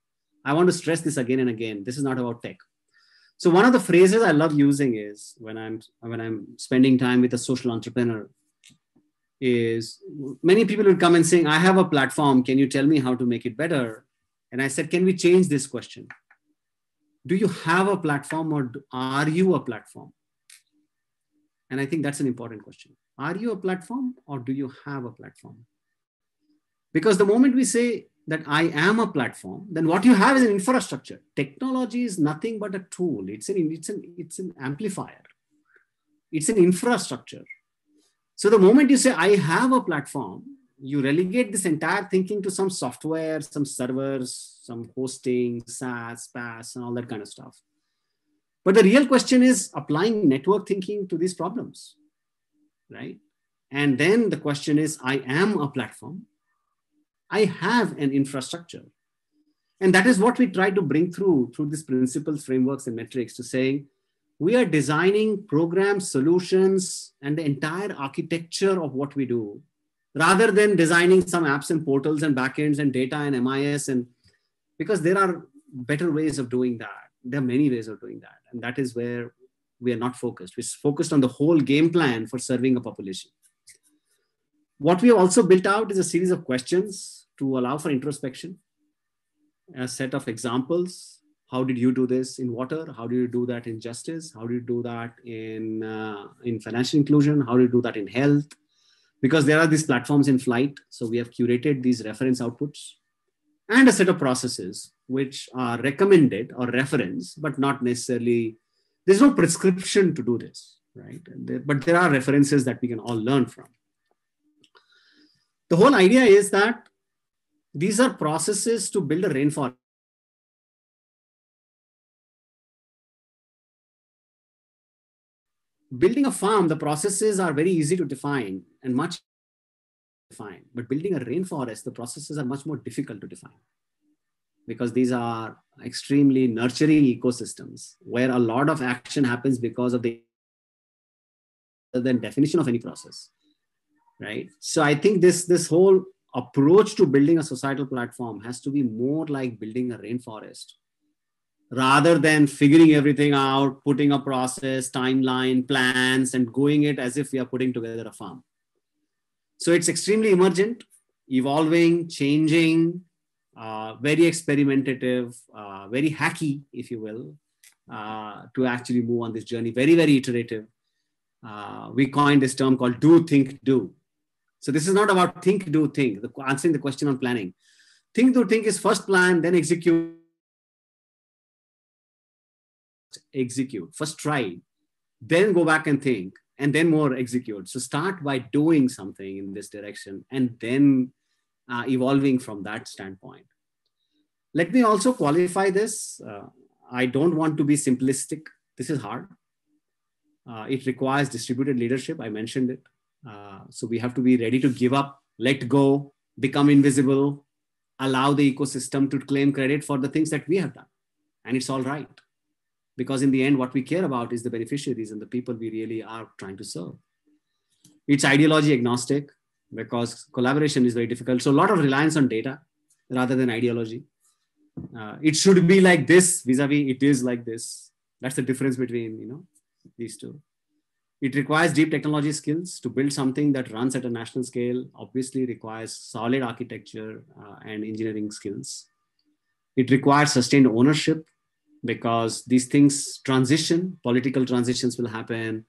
I want to stress this again and again, this is not about tech. So one of the phrases I love using is when I'm spending time with a social entrepreneur is many people will come and saying, I have a platform. Can you tell me how to make it better? And I said, can we change this question? Do you have a platform, or are you a platform? And I think that's an important question. Are you a platform, or do you have a platform? Because the moment we say that I am a platform, then what you have is an infrastructure. Technology is nothing but a tool. It's an amplifier. It's an infrastructure. So the moment you say I have a platform, you relegate this entire thinking to some software, some servers, some hosting, SaaS, PaaS, and all that kind of stuff. But the real question is applying network thinking to these problems, right? And then the question is, I am a platform. I have an infrastructure. And that is what we try to bring through these principles, frameworks, and metrics to say, we are designing programs, solutions, and the entire architecture of what we do, rather than designing some apps and portals and backends and data and MIS. And because there are better ways of doing that. There are many ways of doing that. And that is where we are not focused. We're focused on the whole game plan for serving a population. What we have also built out is a series of questions to allow for introspection, a set of examples. How did you do this in water? How do you do that in justice? How do you do that in financial inclusion? How do you do that in health? Because there are these platforms in flight. So we have curated these reference outputs. and a set of processes which are recommended or referenced, but not necessarily, there's no prescription to do this, right? But there are references that we can all learn from. The whole idea is that these are processes to build a rainforest. Building a farm, the processes are very easy to define and much defined. But building a rainforest, the processes are much more difficult to define, because these are extremely nurturing ecosystems where a lot of action happens because of the definition of any process, right? So I think this whole approach to building a societal platform has to be more like building a rainforest, rather than figuring everything out, putting a process, timeline, plans, and going it as if we are putting together a farm. So it's extremely emergent, evolving, changing, very experimentative, very hacky, if you will, to actually move on this journey. Very, very iterative. We coined this term called do, think, do. So this is not about think, do, think. Answering the question on planning. Think, do, think is first plan, then execute. First try, then go back and think, and then more execute. So start by doing something in this direction and then evolving from that standpoint. Let me also qualify this. I don't want to be simplistic. This is hard. It requires distributed leadership. I mentioned it. So we have to be ready to give up, let go, become invisible, allow the ecosystem to claim credit for the things that we have done. And it's all right. Because in the end, what we care about is the beneficiaries and the people we really are trying to serve. It's ideology agnostic, because collaboration is very difficult. So a lot of reliance on data rather than ideology. It should be like this vis-a-vis it is like this. That's the difference between these two. It requires deep technology skills to build something that runs at a national scale. Obviously requires solid architecture and engineering skills. It requires sustained ownership, because these things transition, political transitions will happen,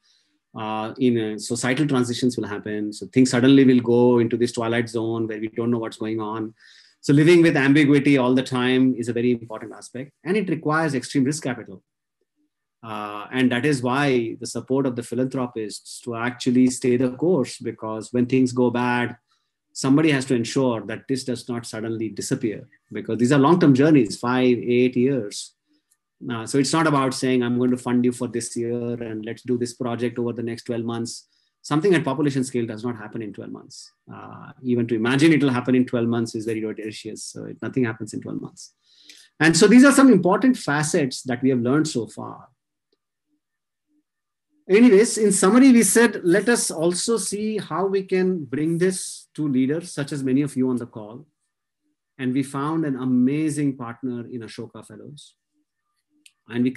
societal transitions will happen. So things suddenly will go into this twilight zone where we don't know what's going on. So living with ambiguity all the time is a very important aspect, and it requires extreme risk capital. And that is why the support of the philanthropists to actually stay the course, because when things go bad, somebody has to ensure that this does not suddenly disappear, because these are long-term journeys, 5, 8 years. So it's not about saying, I'm going to fund you for this year and let's do this project over the next 12 months. Something at population scale does not happen in 12 months. Even to imagine it will happen in 12 months is very audacious. So nothing happens in 12 months. And so these are some important facets that we have learned so far. Anyways, in summary, we said, let us also see how we can bring this to leaders, such as many of you on the call. And we found an amazing partner in Ashoka Fellows. And we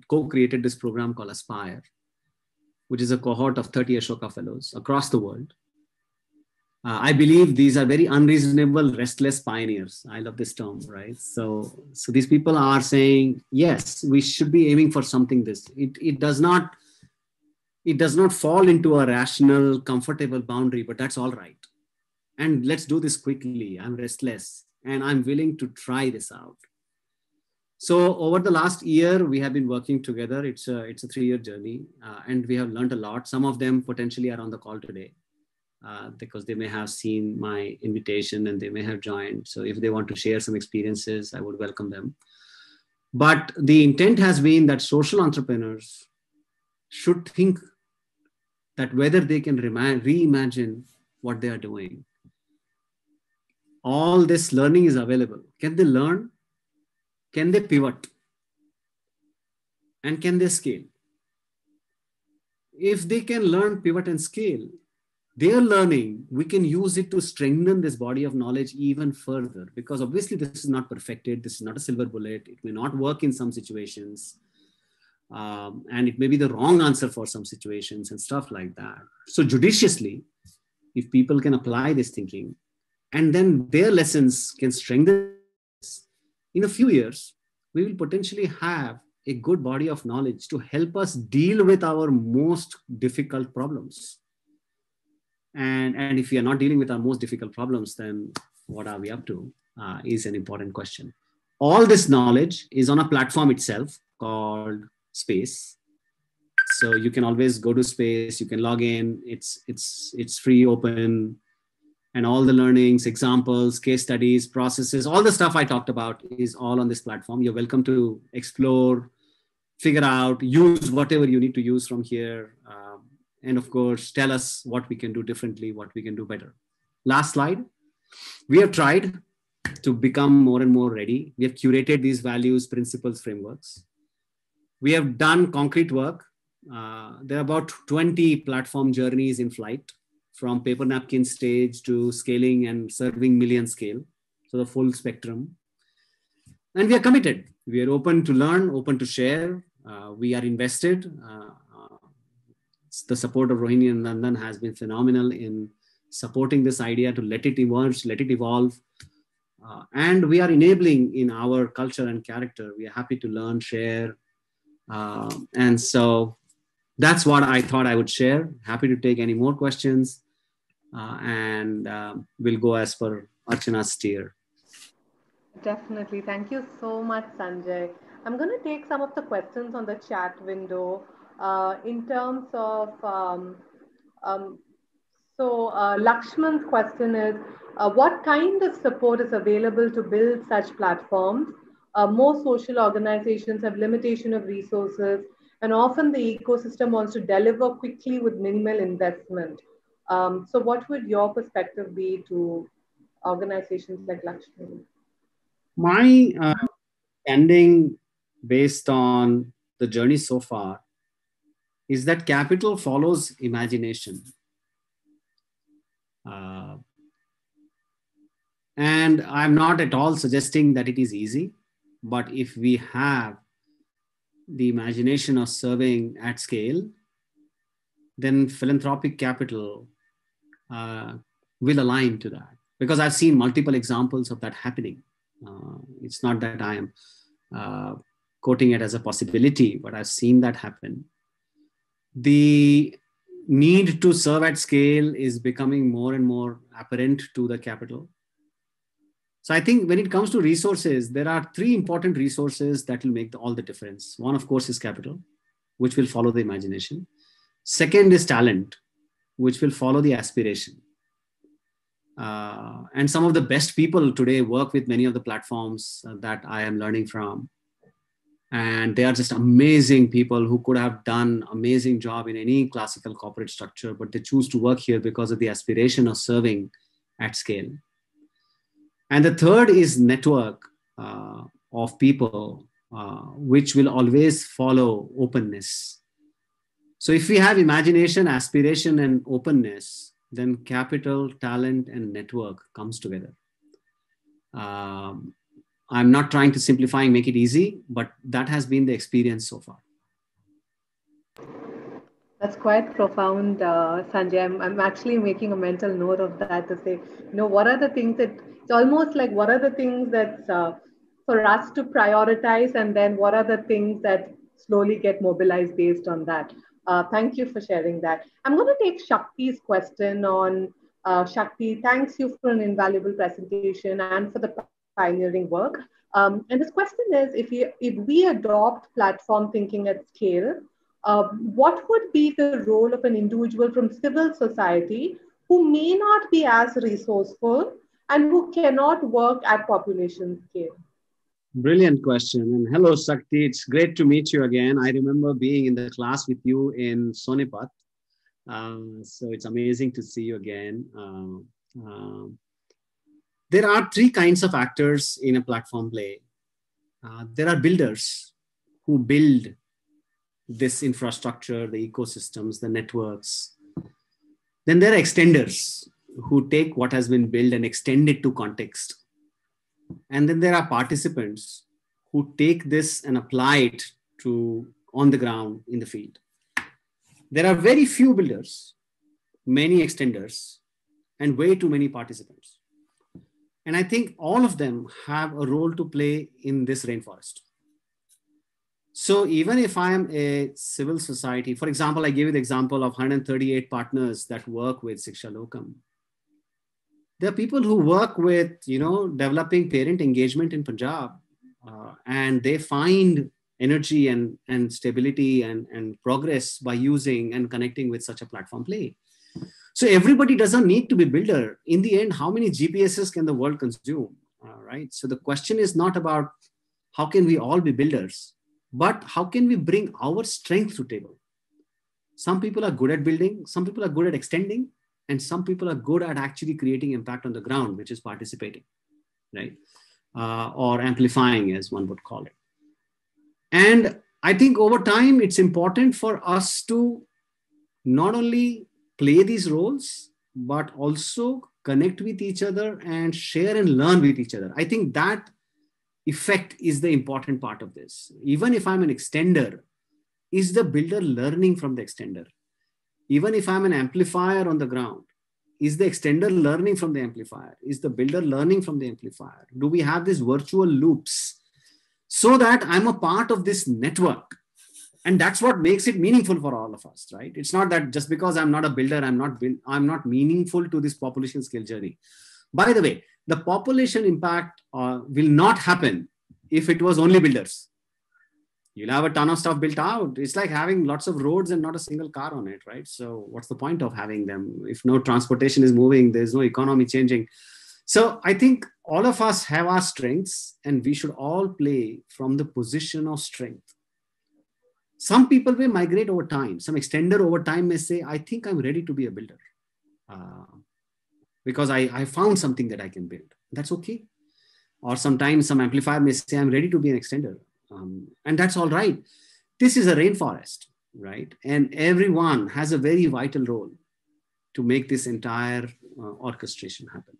co-created this program called Aspire, which is a cohort of 30 Ashoka Fellows across the world. I believe these are very unreasonable, restless pioneers. I love this term, right? So these people are saying, yes, we should be aiming for something it does not fall into a rational, comfortable boundary, but that's all right. And let's do this quickly. I'm restless and I'm willing to try this out. So over the last year, we have been working together. It's a 3-year journey, and we have learned a lot. Some of them potentially are on the call today because they may have seen my invitation and they may have joined. So if they want to share some experiences, I would welcome them. But the intent has been that social entrepreneurs should think that whether they can reimagine what they are doing. All this learning is available. Can they learn? Can they pivot? And can they scale? If they can learn, pivot, and scale, their learning, we can use it to strengthen this body of knowledge even further. Because obviously this is not perfected. This is not a silver bullet. It may not work in some situations. And it may be the wrong answer for some situations and stuff like that. So judiciously, if people can apply this thinking, and then their lessons can strengthen, in a few years, we will potentially have a good body of knowledge to help us deal with our most difficult problems. And if we are not dealing with our most difficult problems, then what are we up to? is an important question. All this knowledge is on a platform itself called Space. So you can always go to Space, you can log in, it's free, open, and all the learnings, examples, case studies, processes, all the stuff I talked about is all on this platform. You're welcome to explore, figure out, use whatever you need to use from here. And of course, tell us what we can do differently, what we can do better. Last slide. We have tried to become more and more ready. We have curated these values, principles, frameworks. We have done concrete work. There are about 20 platform journeys in flight, from paper napkin stage to scaling and serving million scale. So the full spectrum. And we are committed. We are open to learn, open to share. We are invested. The support of Rohini and Nandan has been phenomenal in supporting this idea to let it emerge, let it evolve. And we are enabling in our culture and character. We are happy to learn, share. And so that's what I thought I would share. Happy to take any more questions. And we'll go as per Archana's steer. Definitely. Thank you so much, Sanjay. I'm going to take some of the questions on the chat window in terms of Lakshman's question is, what kind of support is available to build such platforms? Most social organizations have limitation of resources, and often the ecosystem wants to deliver quickly with minimal investment. So what would your perspective be to organizations like Lakshman? My standing based on the journey so far is that capital follows imagination. And I'm not at all suggesting that it is easy, but if we have the imagination of serving at scale, then philanthropic capital will align to that. Because I've seen multiple examples of that happening. It's not that I am quoting it as a possibility, but I've seen that happen. The need to serve at scale is becoming more and more apparent to the capital. So I think when it comes to resources, there are three important resources that will make all the difference. One, of course, is capital, which will follow the imagination. Second is talent, which will follow the aspiration. And some of the best people today work with many of the platforms that I am learning from. And they are just amazing people who could have done amazing job in any classical corporate structure, but they choose to work here because of the aspiration of serving at scale. And the third is network of people, which will always follow openness. So if we have imagination, aspiration, and openness, then capital, talent, and network comes together. I'm not trying to simplify and make it easy, but that has been the experience so far. That's quite profound, Sanjay. I'm actually making a mental note of that to say, what are the things that, it's almost like what are the things that for us to prioritize, and then what are the things that slowly get mobilized based on that. Thank you for sharing that. I'm going to take Shakti's question on Shakti. Thanks you for an invaluable presentation and for the pioneering work. And this question is, if we adopt platform thinking at scale, what would be the role of an individual from civil society who may not be as resourceful and who cannot work at population scale? Brilliant question. And hello, Shakti. It's great to meet you again. I remember being in the class with you in Sonipat. So it's amazing to see you again. There are three kinds of actors in a platform play. There are builders who build this infrastructure, the ecosystems, the networks. Then there are extenders who take what has been built and extend it to context. And then there are participants who take this and apply it to on the ground in the field. There are very few builders, many extenders, and way too many participants. And I think all of them have a role to play in this rainforest. So even if I am a civil society, for example, I gave you the example of 138 partners that work with ShikshaLokam. There are people who work with, developing parent engagement in Punjab, and they find energy and stability and progress by using and connecting with such a platform play. So everybody doesn't need to be builder. In the end, how many GPSs can the world consume? Right. So the question is not about how can we all be builders, but how can we bring our strength to table? Some people are good at building, some people are good at extending, and some people are good at actually creating impact on the ground, which is participating, right? Or amplifying, as one would call it. And I think over time, it's important for us to not only play these roles, but also connect with each other and share and learn with each other. I think that effect is the important part of this. Even if I'm an extender, is the builder learning from the extender? Even if I'm an amplifier on the ground, is the extender learning from the amplifier? Is the builder learning from the amplifier? Do we have these virtual loops so that I'm a part of this network? And that's what makes it meaningful for all of us, right? It's not that just because I'm not a builder, I'm not meaningful to this population scale journey. By the way, the population impact will not happen if it was only builders. You'll have a ton of stuff built out. It's like having lots of roads and not a single car on it, right? So what's the point of having them? If no transportation is moving, there's no economy changing. So I think all of us have our strengths and we should all play from the position of strength. Some people may migrate over time. Some extender over time may say, I think I'm ready to be a builder because I found something that I can build. That's okay. Or sometimes some amplifier may say, I'm ready to be an extender. And that's all right. This is a rainforest, right? And everyone has a very vital role to make this entire orchestration happen.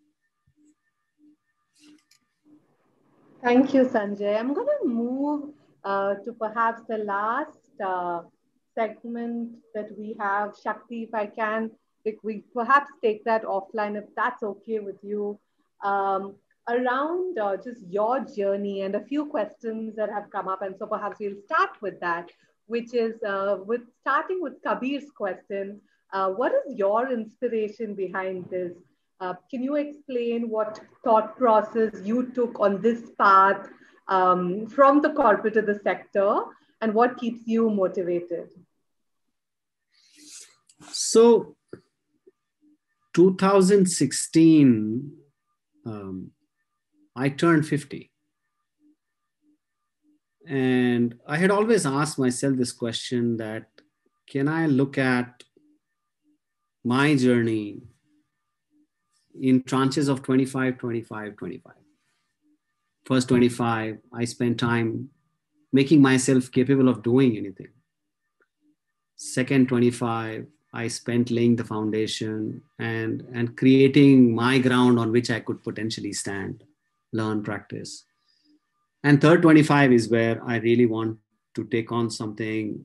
Thank you, Sanjay. I'm going to move to perhaps the last segment that we have. Shakti, if I can, if we perhaps take that offline, if that's okay with you. Around just your journey and a few questions that have come up. And so perhaps we'll start with that, which is starting with Kabir's question. What is your inspiration behind this? Can you explain what thought process you took on this path from the corporate to the sector and what keeps you motivated? So 2016, I turned 50. And I had always asked myself this question that, can I look at my journey in tranches of 25, 25, 25? First 25, I spent time making myself capable of doing anything. Second 25, I spent laying the foundation and creating my ground on which I could potentially stand, learn, practice. And third 25 is where I really want to take on something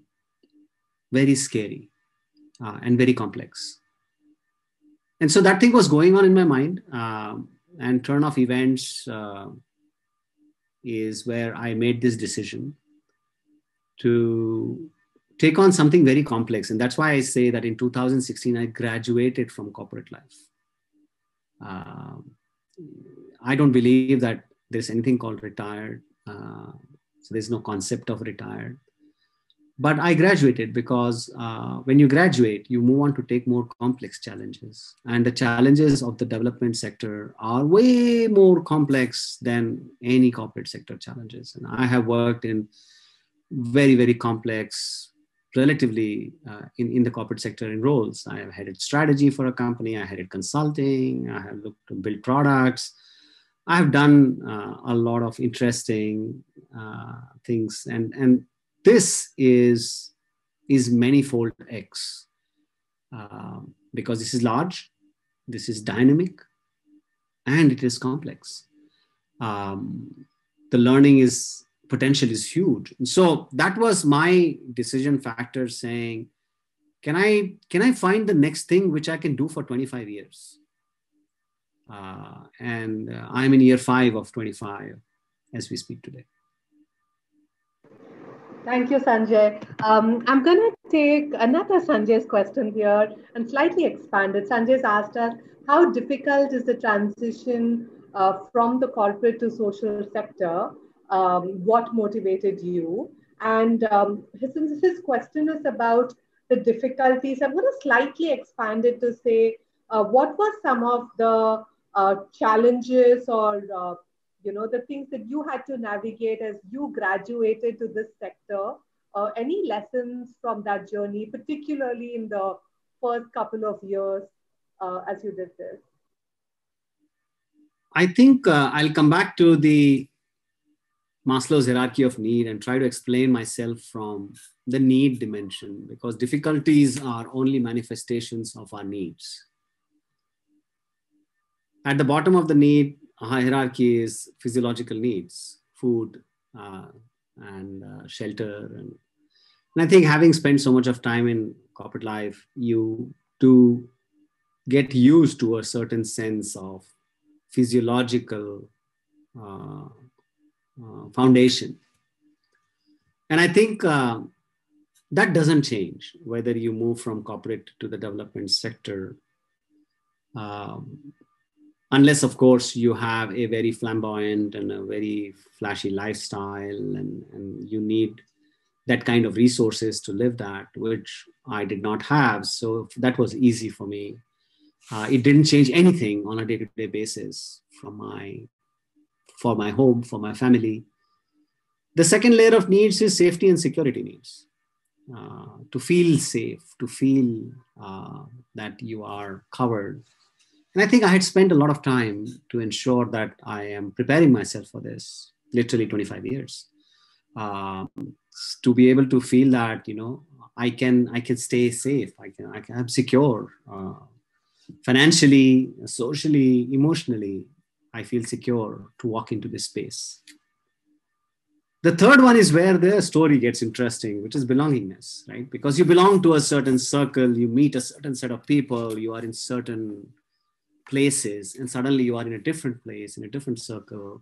very scary and very complex. And so that thing was going on in my mind. And turn of events is where I made this decision to take on something very complex. And that's why I say that in 2016, I graduated from corporate life. I don't believe that there's anything called retired. So there's no concept of retired. But I graduated because when you graduate, you move on to take more complex challenges. And the challenges of the development sector are way more complex than any corporate sector challenges. And I have worked in very, very complex, relatively in the corporate sector in roles. I have headed strategy for a company. I headed consulting. I have looked to build products. I have done a lot of interesting things. And this is manifold X because this is large, this is dynamic, and it is complex. The learning potential is huge. And so that was my decision factor, saying, can I find the next thing which I can do for 25 years? And I'm in year 5 of 25 as we speak today. Thank you, Sanjay. I'm going to take another Sanjay's question here and slightly expand it. Sanjay's asked us, how difficult is the transition from the corporate to social sector? What motivated you? And since his question is about the difficulties, I'm going to slightly expand it to say, what were some of the challenges or the things that you had to navigate as you graduated to this sector? Any lessons from that journey, particularly in the first couple of years as you did this? I think I'll come back to the Maslow's hierarchy of need and try to explain myself from the need dimension, because difficulties are only manifestations of our needs. At the bottom of the need hierarchy is physiological needs, food and shelter. And I think having spent so much of time in corporate life, you do get used to a certain sense of physiological foundation. And I think that doesn't change whether you move from corporate to the development sector. Unless, of course, you have a very flamboyant and a very flashy lifestyle and you need that kind of resources to live that, which I did not have. So that was easy for me. It didn't change anything on a day-to-day basis for my home, for my family. The second layer of needs is safety and security needs. To feel safe, to feel that you are covered. And I think I had spent a lot of time to ensure that I am preparing myself for this, literally 25 years, to be able to feel that, I can stay safe. I'm secure, financially, socially, emotionally. I feel secure to walk into this space. The third one is where the story gets interesting, which is belongingness, right? Because you belong to a certain circle, you meet a certain set of people, you are in certain places, and suddenly you are in a different place, in a different circle,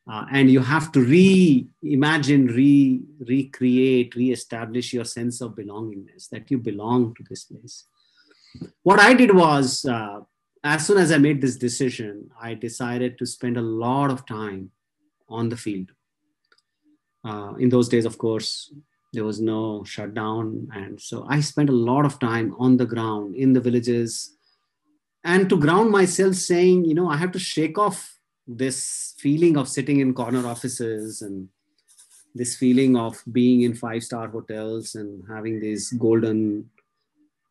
and you have to reimagine, recreate, reestablish your sense of belongingness, that you belong to this place. What I did was, as soon as I made this decision, I decided to spend a lot of time on the field. In those days, of course, there was no shutdown, and so I spent a lot of time on the ground, in the villages, and to ground myself, saying, I have to shake off this feeling of sitting in corner offices and this feeling of being in 5-star hotels and having these golden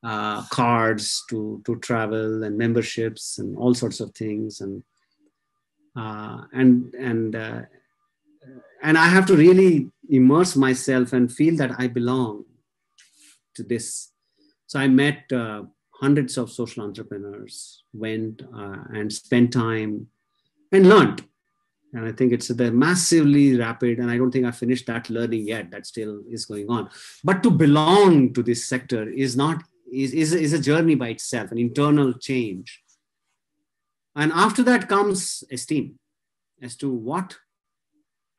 cards to travel and memberships and all sorts of things. And I have to really immerse myself and feel that I belong to this. So I met hundreds of social entrepreneurs, went and spent time and learned. And I think it's massively rapid, and I don't think I finished that learning yet. That still is going on. But to belong to this sector is a journey by itself, an internal change. And after that comes esteem, as to what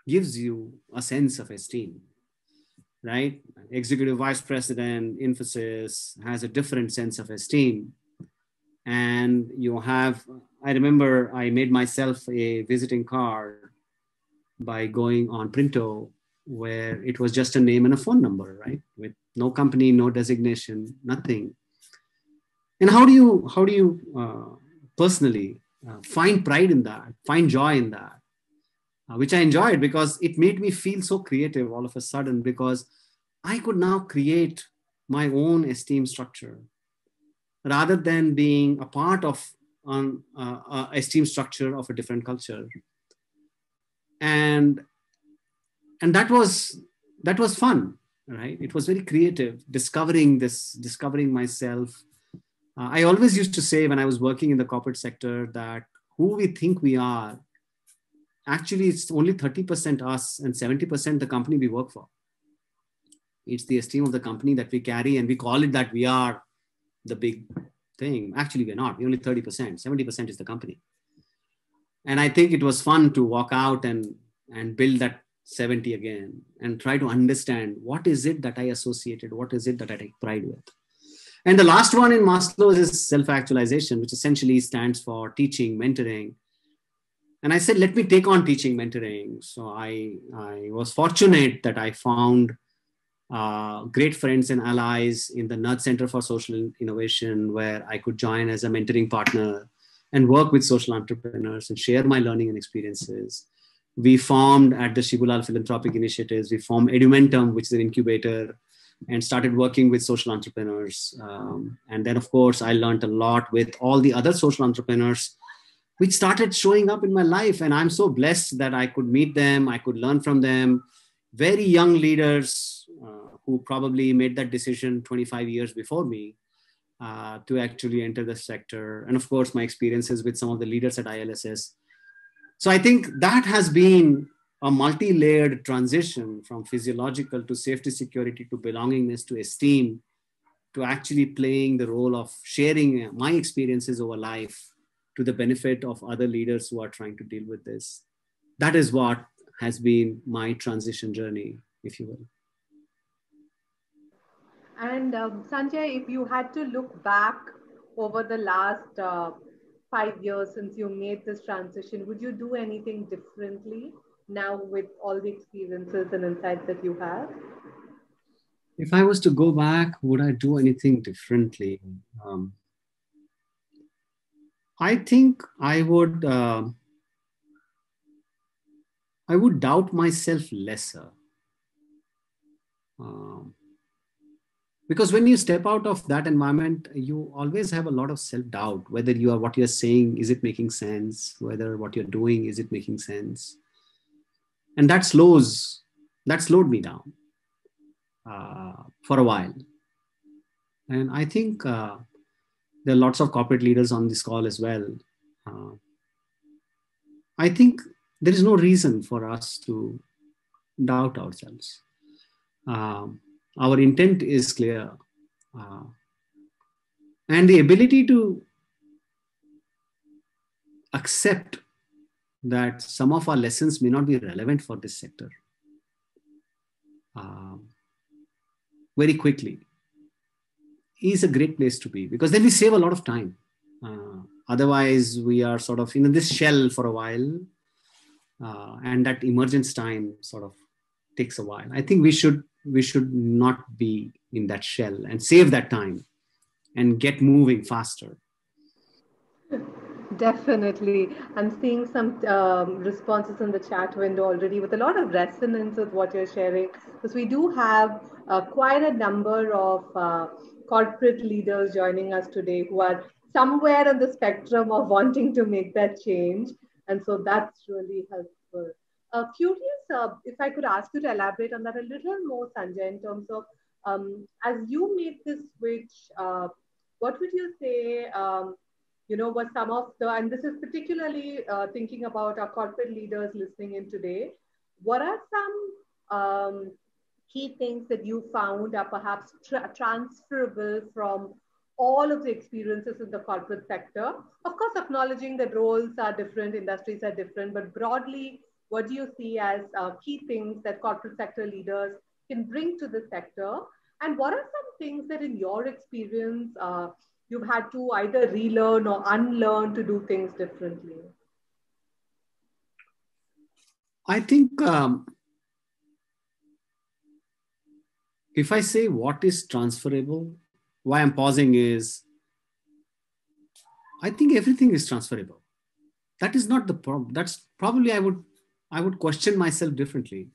gives you a sense of esteem, right? Executive vice president, Infosys, has a different sense of esteem. And I remember I made myself a visiting card by going on Printo, where it was just a name and a phone number, right? With no company, no designation, nothing. And how do you personally find pride in that, find joy in that? Which I enjoyed because it made me feel so creative all of a sudden, because I could now create my own esteem structure rather than being a part of an esteem structure of a different culture. And that was fun, right? It was very creative, discovering myself. I always used to say when I was working in the corporate sector that who we think we are, actually, it's only 30% us and 70% the company we work for. It's the esteem of the company that we carry, and we call it that we are the big thing. Actually, we're not. We're only 30%. 70% is the company. And I think it was fun to walk out and build that 70 again, and try to understand what is it that I associated, what is it that I take pride with. And the last one in Maslow's is self-actualization, which essentially stands for teaching, mentoring. And I said, let me take on teaching, mentoring. So I was fortunate that I found great friends and allies in the Nudge Center for Social Innovation, where I could join as a mentoring partner and work with social entrepreneurs and share my learning and experiences. We formed at the Shibulal Philanthropic Initiatives, we formed Edumentum, which is an incubator, and started working with social entrepreneurs. And then, of course, I learned a lot with all the other social entrepreneurs, which started showing up in my life. And I'm so blessed that I could meet them, I could learn from them. Very young leaders who probably made that decision 25 years before me to actually enter the sector. And of course, my experiences with some of the leaders at ILSS. So I think that has been a multi-layered transition from physiological to safety, security, to belongingness, to esteem, to actually playing the role of sharing my experiences over life to the benefit of other leaders who are trying to deal with this. That is what has been my transition journey, if you will. And Sanjay, if you had to look back over the last 5 years since you made this transition, would you do anything differently now with all the experiences and insights that you have? If I was to go back, would I do anything differently? I think I would doubt myself lesser. Because when you step out of that environment, you always have a lot of self-doubt, whether what you're saying, is it making sense? Whether what you're doing, is it making sense? And that slowed me down for a while. And I think there are lots of corporate leaders on this call as well. I think there is no reason for us to doubt ourselves. Our intent is clear. And the ability to accept that some of our lessons may not be relevant for this sector very quickly is a great place to be, because then we save a lot of time. Otherwise, we are sort of in this shell for a while, and that emergence time sort of takes a while. I think we should not be in that shell and save that time and get moving faster. Definitely. I'm seeing some responses in the chat window already with a lot of resonance with what you're sharing, because we do have quite a number of corporate leaders joining us today who are somewhere on the spectrum of wanting to make that change. And so that's really helpful. Curious if I could ask you to elaborate on that a little more, Sanjay, in terms of as you made this switch, what would you say? What some of the, and this is particularly thinking about our corporate leaders listening in today, what are some key things that you found are perhaps transferable from all of the experiences in the corporate sector? Of course, acknowledging that roles are different, industries are different, but broadly, what do you see as key things that corporate sector leaders can bring to the sector? And what are some things that in your experience, you've had to either relearn or unlearn to do things differently? I think if I say what is transferable, why I'm pausing is I think everything is transferable. That is not the problem. That's probably I would question myself differently.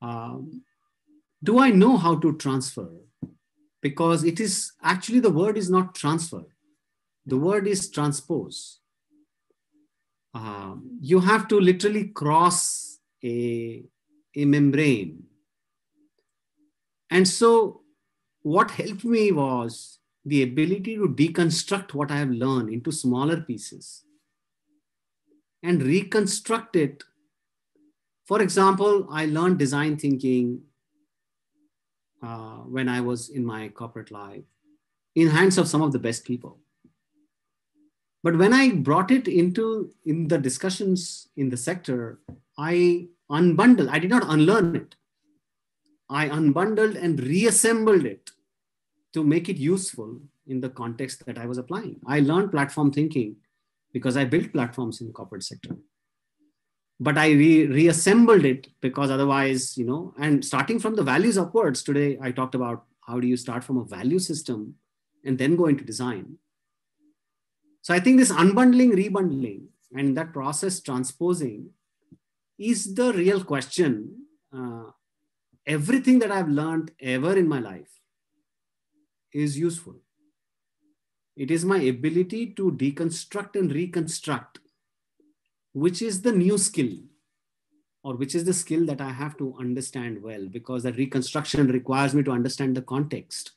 Do I know how to transfer? Because it is actually, the word is not transfer. The word is transpose. You have to literally cross a membrane. And so what helped me was the ability to deconstruct what I have learned into smaller pieces and reconstruct it. For example, I learned design thinking when I was in my corporate life, in hands of some of the best people. But when I brought it in the discussions in the sector, I unbundle. I did not unlearn it. I unbundled and reassembled it to make it useful in the context that I was applying. I learned platform thinking because I built platforms in the corporate sector. But I reassembled it because otherwise, and starting from the values upwards, today I talked about how do you start from a value system and then go into design. So I think this unbundling, rebundling, and that process transposing is the real question. Everything that I've learned ever in my life is useful. It is my ability to deconstruct and reconstruct, which is the new skill, or which is the skill that I have to understand well, because that reconstruction requires me to understand the context.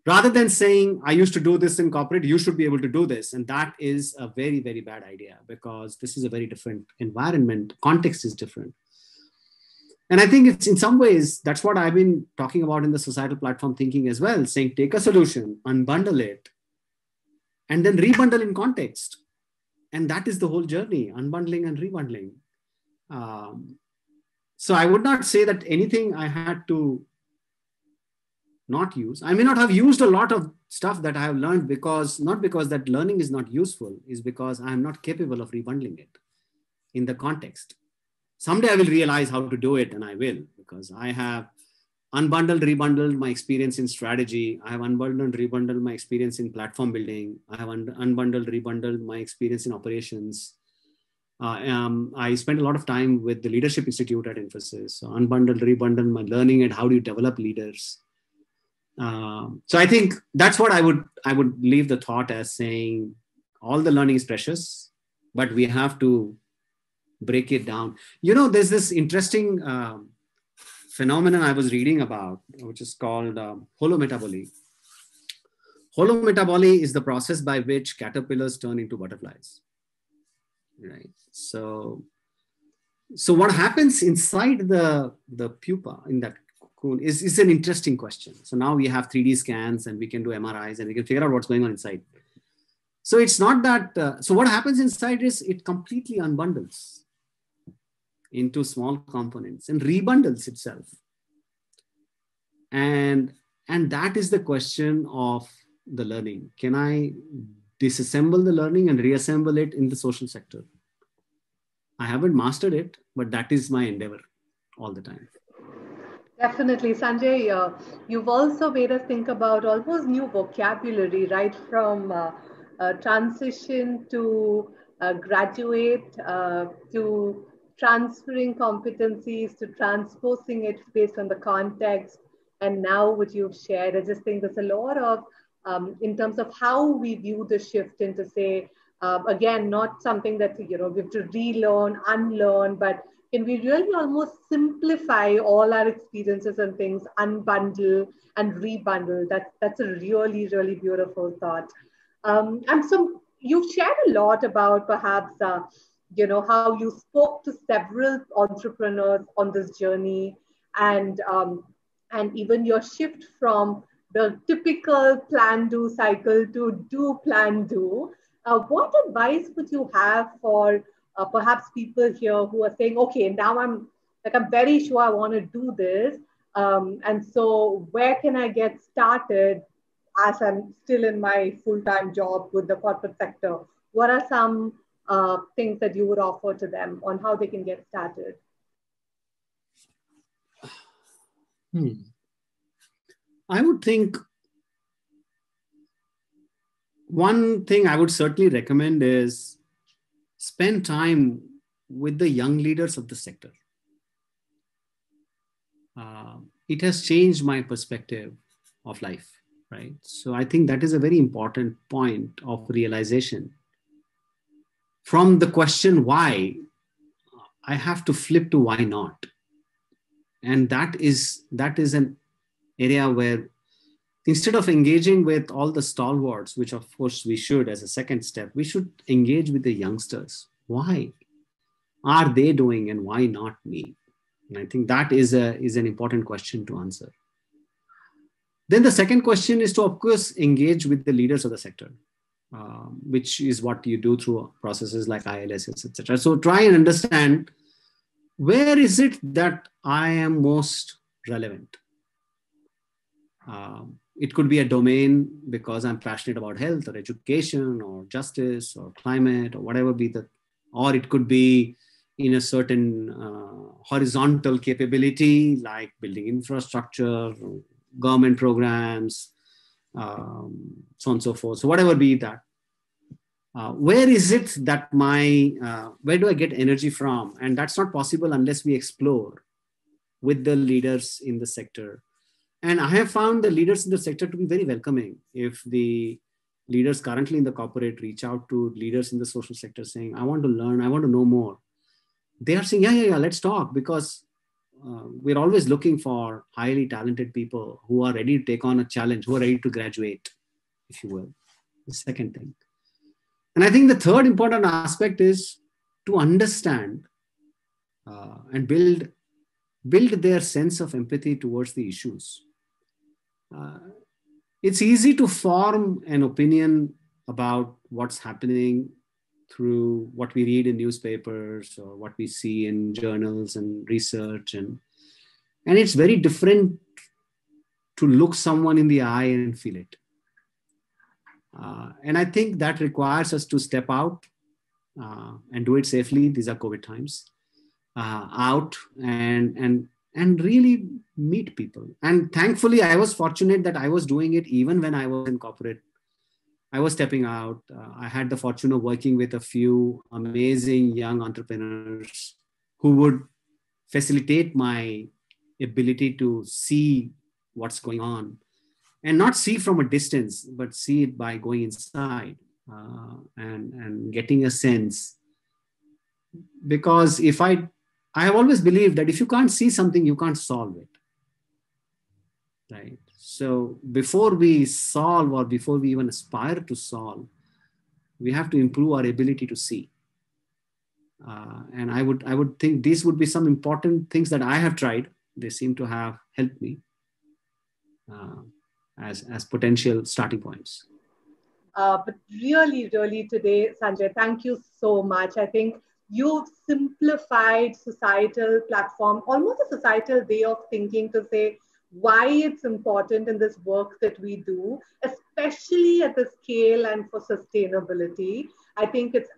Rather than saying, I used to do this in corporate, you should be able to do this. And that is a very, very bad idea, because this is a very different environment. Context is different. And I think it's in some ways, that's what I've been talking about in the societal platform thinking as well, saying take a solution, unbundle it, and then rebundle in context. And that is the whole journey, unbundling and rebundling. So I would not say that anything I had to not use. I may not have used a lot of stuff that I have learned not because that learning is not useful, is because I am not capable of rebundling it in the context. Someday I will realize how to do it, and I will, because I have unbundled, rebundled my experience in strategy. I have unbundled, rebundled my experience in platform building. I have unbundled, rebundled my experience in operations. I spent a lot of time with the Leadership Institute at Infosys. So unbundled, rebundled my learning and how do you develop leaders. So I think that's what I would leave the thought as, saying all the learning is precious, but we have to break it down. There's this interesting phenomenon I was reading about, which is called holometaboly. Holometaboly is the process by which caterpillars turn into butterflies. Right. So what happens inside the pupa in that cocoon is an interesting question. So now we have 3D scans and we can do MRIs and we can figure out what's going on inside. So it's not that. So what happens inside is it completely unbundles into small components and rebundles itself. And that is the question of the learning. Can I disassemble the learning and reassemble it in the social sector? I haven't mastered it, but that is my endeavor all the time. Definitely. Sanjay, you've also made us think about almost new vocabulary, right from transition to graduate to transferring competencies to transposing it based on the context. And now what you've shared, I just think there's a lot of, in terms of how we view the shift into, say, again, not something that, we have to relearn, unlearn, but can we really almost simplify all our experiences and things, unbundle and rebundle? That's a really, really beautiful thought. And so you've shared a lot about perhaps, how you spoke to several entrepreneurs on this journey, and even your shift from the typical plan do cycle to do plan do. What advice would you have for perhaps people here who are saying, okay, now I'm very sure I want to do this. And so where can I get started as I'm still in my full-time job with the corporate sector? What are some things that you would offer to them on how they can get started? I would think one thing I would certainly recommend is spend time with the young leaders of the sector. It has changed my perspective of life, right? So I think that is a very important point of realization. From the question why, I have to flip to why not. And that is an area where instead of engaging with all the stalwarts, which of course we should as a second step, we should engage with the youngsters. Why are they doing and why not me? And I think that is an important question to answer. Then the second question is to, of course, engage with the leaders of the sector, which is what you do through processes like ILSs, etc. So try and understand where is it that I am most relevant? It could be a domain because I'm passionate about health or education or justice or climate or whatever be the, or it could be in a certain horizontal capability like building infrastructure, government programs, so on and so forth. So whatever be that. Where is it that where do I get energy from? And that's not possible unless we explore with the leaders in the sector. And I have found the leaders in the sector to be very welcoming. If the leaders currently in the corporate reach out to leaders in the social sector saying, I want to learn, I want to know more, they are saying, yeah, let's talk, because we're always looking for highly talented people who are ready to take on a challenge, who are ready to graduate, if you will. The second thing. And I think the third important aspect is to understand and build their sense of empathy towards the issues. It's easy to form an opinion about what's happening through what we read in newspapers or what we see in journals and research. And it's very different to look someone in the eye and feel it. And I think that requires us to step out and do it safely. These are COVID times. Out and really meet people. And thankfully, I was fortunate that I was doing it even when I was in corporate. I was stepping out. I had the fortune of working with a few amazing young entrepreneurs who would facilitate my ability to see what's going on. And not see from a distance, but see it by going inside and getting a sense. Because I have always believed that if you can't see something, you can't solve it. Right? So before we solve or before we even aspire to solve, we have to improve our ability to see. And I would think these would be some important things that I have tried. They seem to have helped me. As potential starting points. But really today, Sanjay, thank you so much. I think you've simplified societal platform, almost a societal way of thinking to say why it's important in this work that we do, especially at the scale and for sustainability. I think it's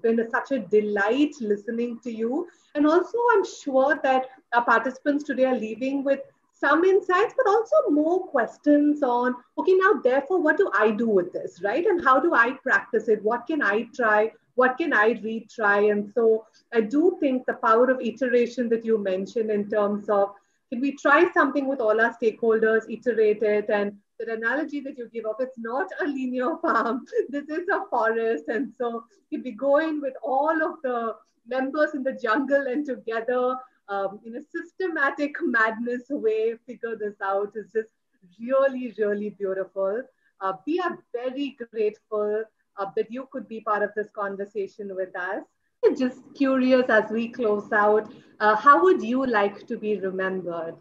been such a delight listening to you. And also, I'm sure that our participants today are leaving with some insights, but also more questions on, okay, now therefore, what do I do with this, right? And how do I practice it? What can I try? What can I retry? And so I do think the power of iteration that you mentioned in terms of, can we try something with all our stakeholders, iterate it? And the analogy that you give of, it's not a linear farm, this is a forest. And so if we go in with all of the members in the jungle and together, in a systematic madness way, figure this out is just really beautiful. We are very grateful that you could be part of this conversation with us. Just curious as we close out, how would you like to be remembered?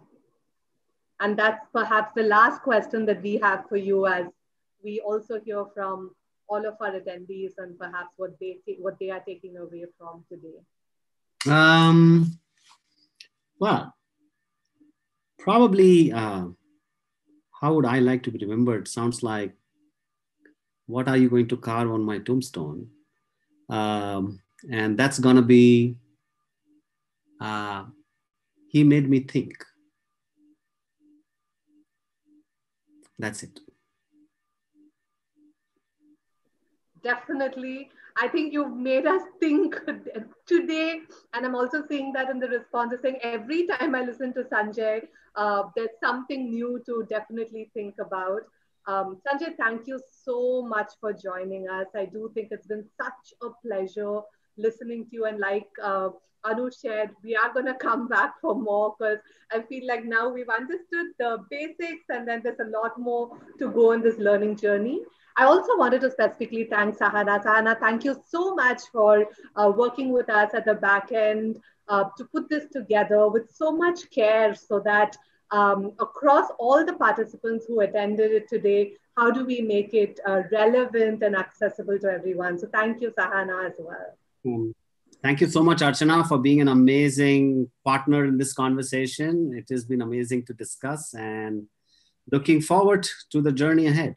And that's perhaps the last question that we have for you, as we also hear from all of our attendees and perhaps what they are taking away from today. Well, probably, how would I like to be remembered? Sounds like, what are you going to carve on my tombstone? And that's going to be, he made me think. That's it. Definitely. I think you've made us think today. And I'm also seeing that in the responses, saying every time I listen to Sanjay, there's something new to definitely think about. Sanjay, thank you so much for joining us. I do think it's been such a pleasure listening to you. And like Anu shared, we are going to come back for more, because I feel like now we've understood the basics and then there's a lot more to go in this learning journey. I also wanted to specifically thank Sahana. Sahana, thank you so much for working with us at the back end to put this together with so much care, so that across all the participants who attended it today, how do we make it relevant and accessible to everyone? So thank you, Sahana, as well. Thank you so much, Archana, for being an amazing partner in this conversation. It has been amazing to discuss and looking forward to the journey ahead.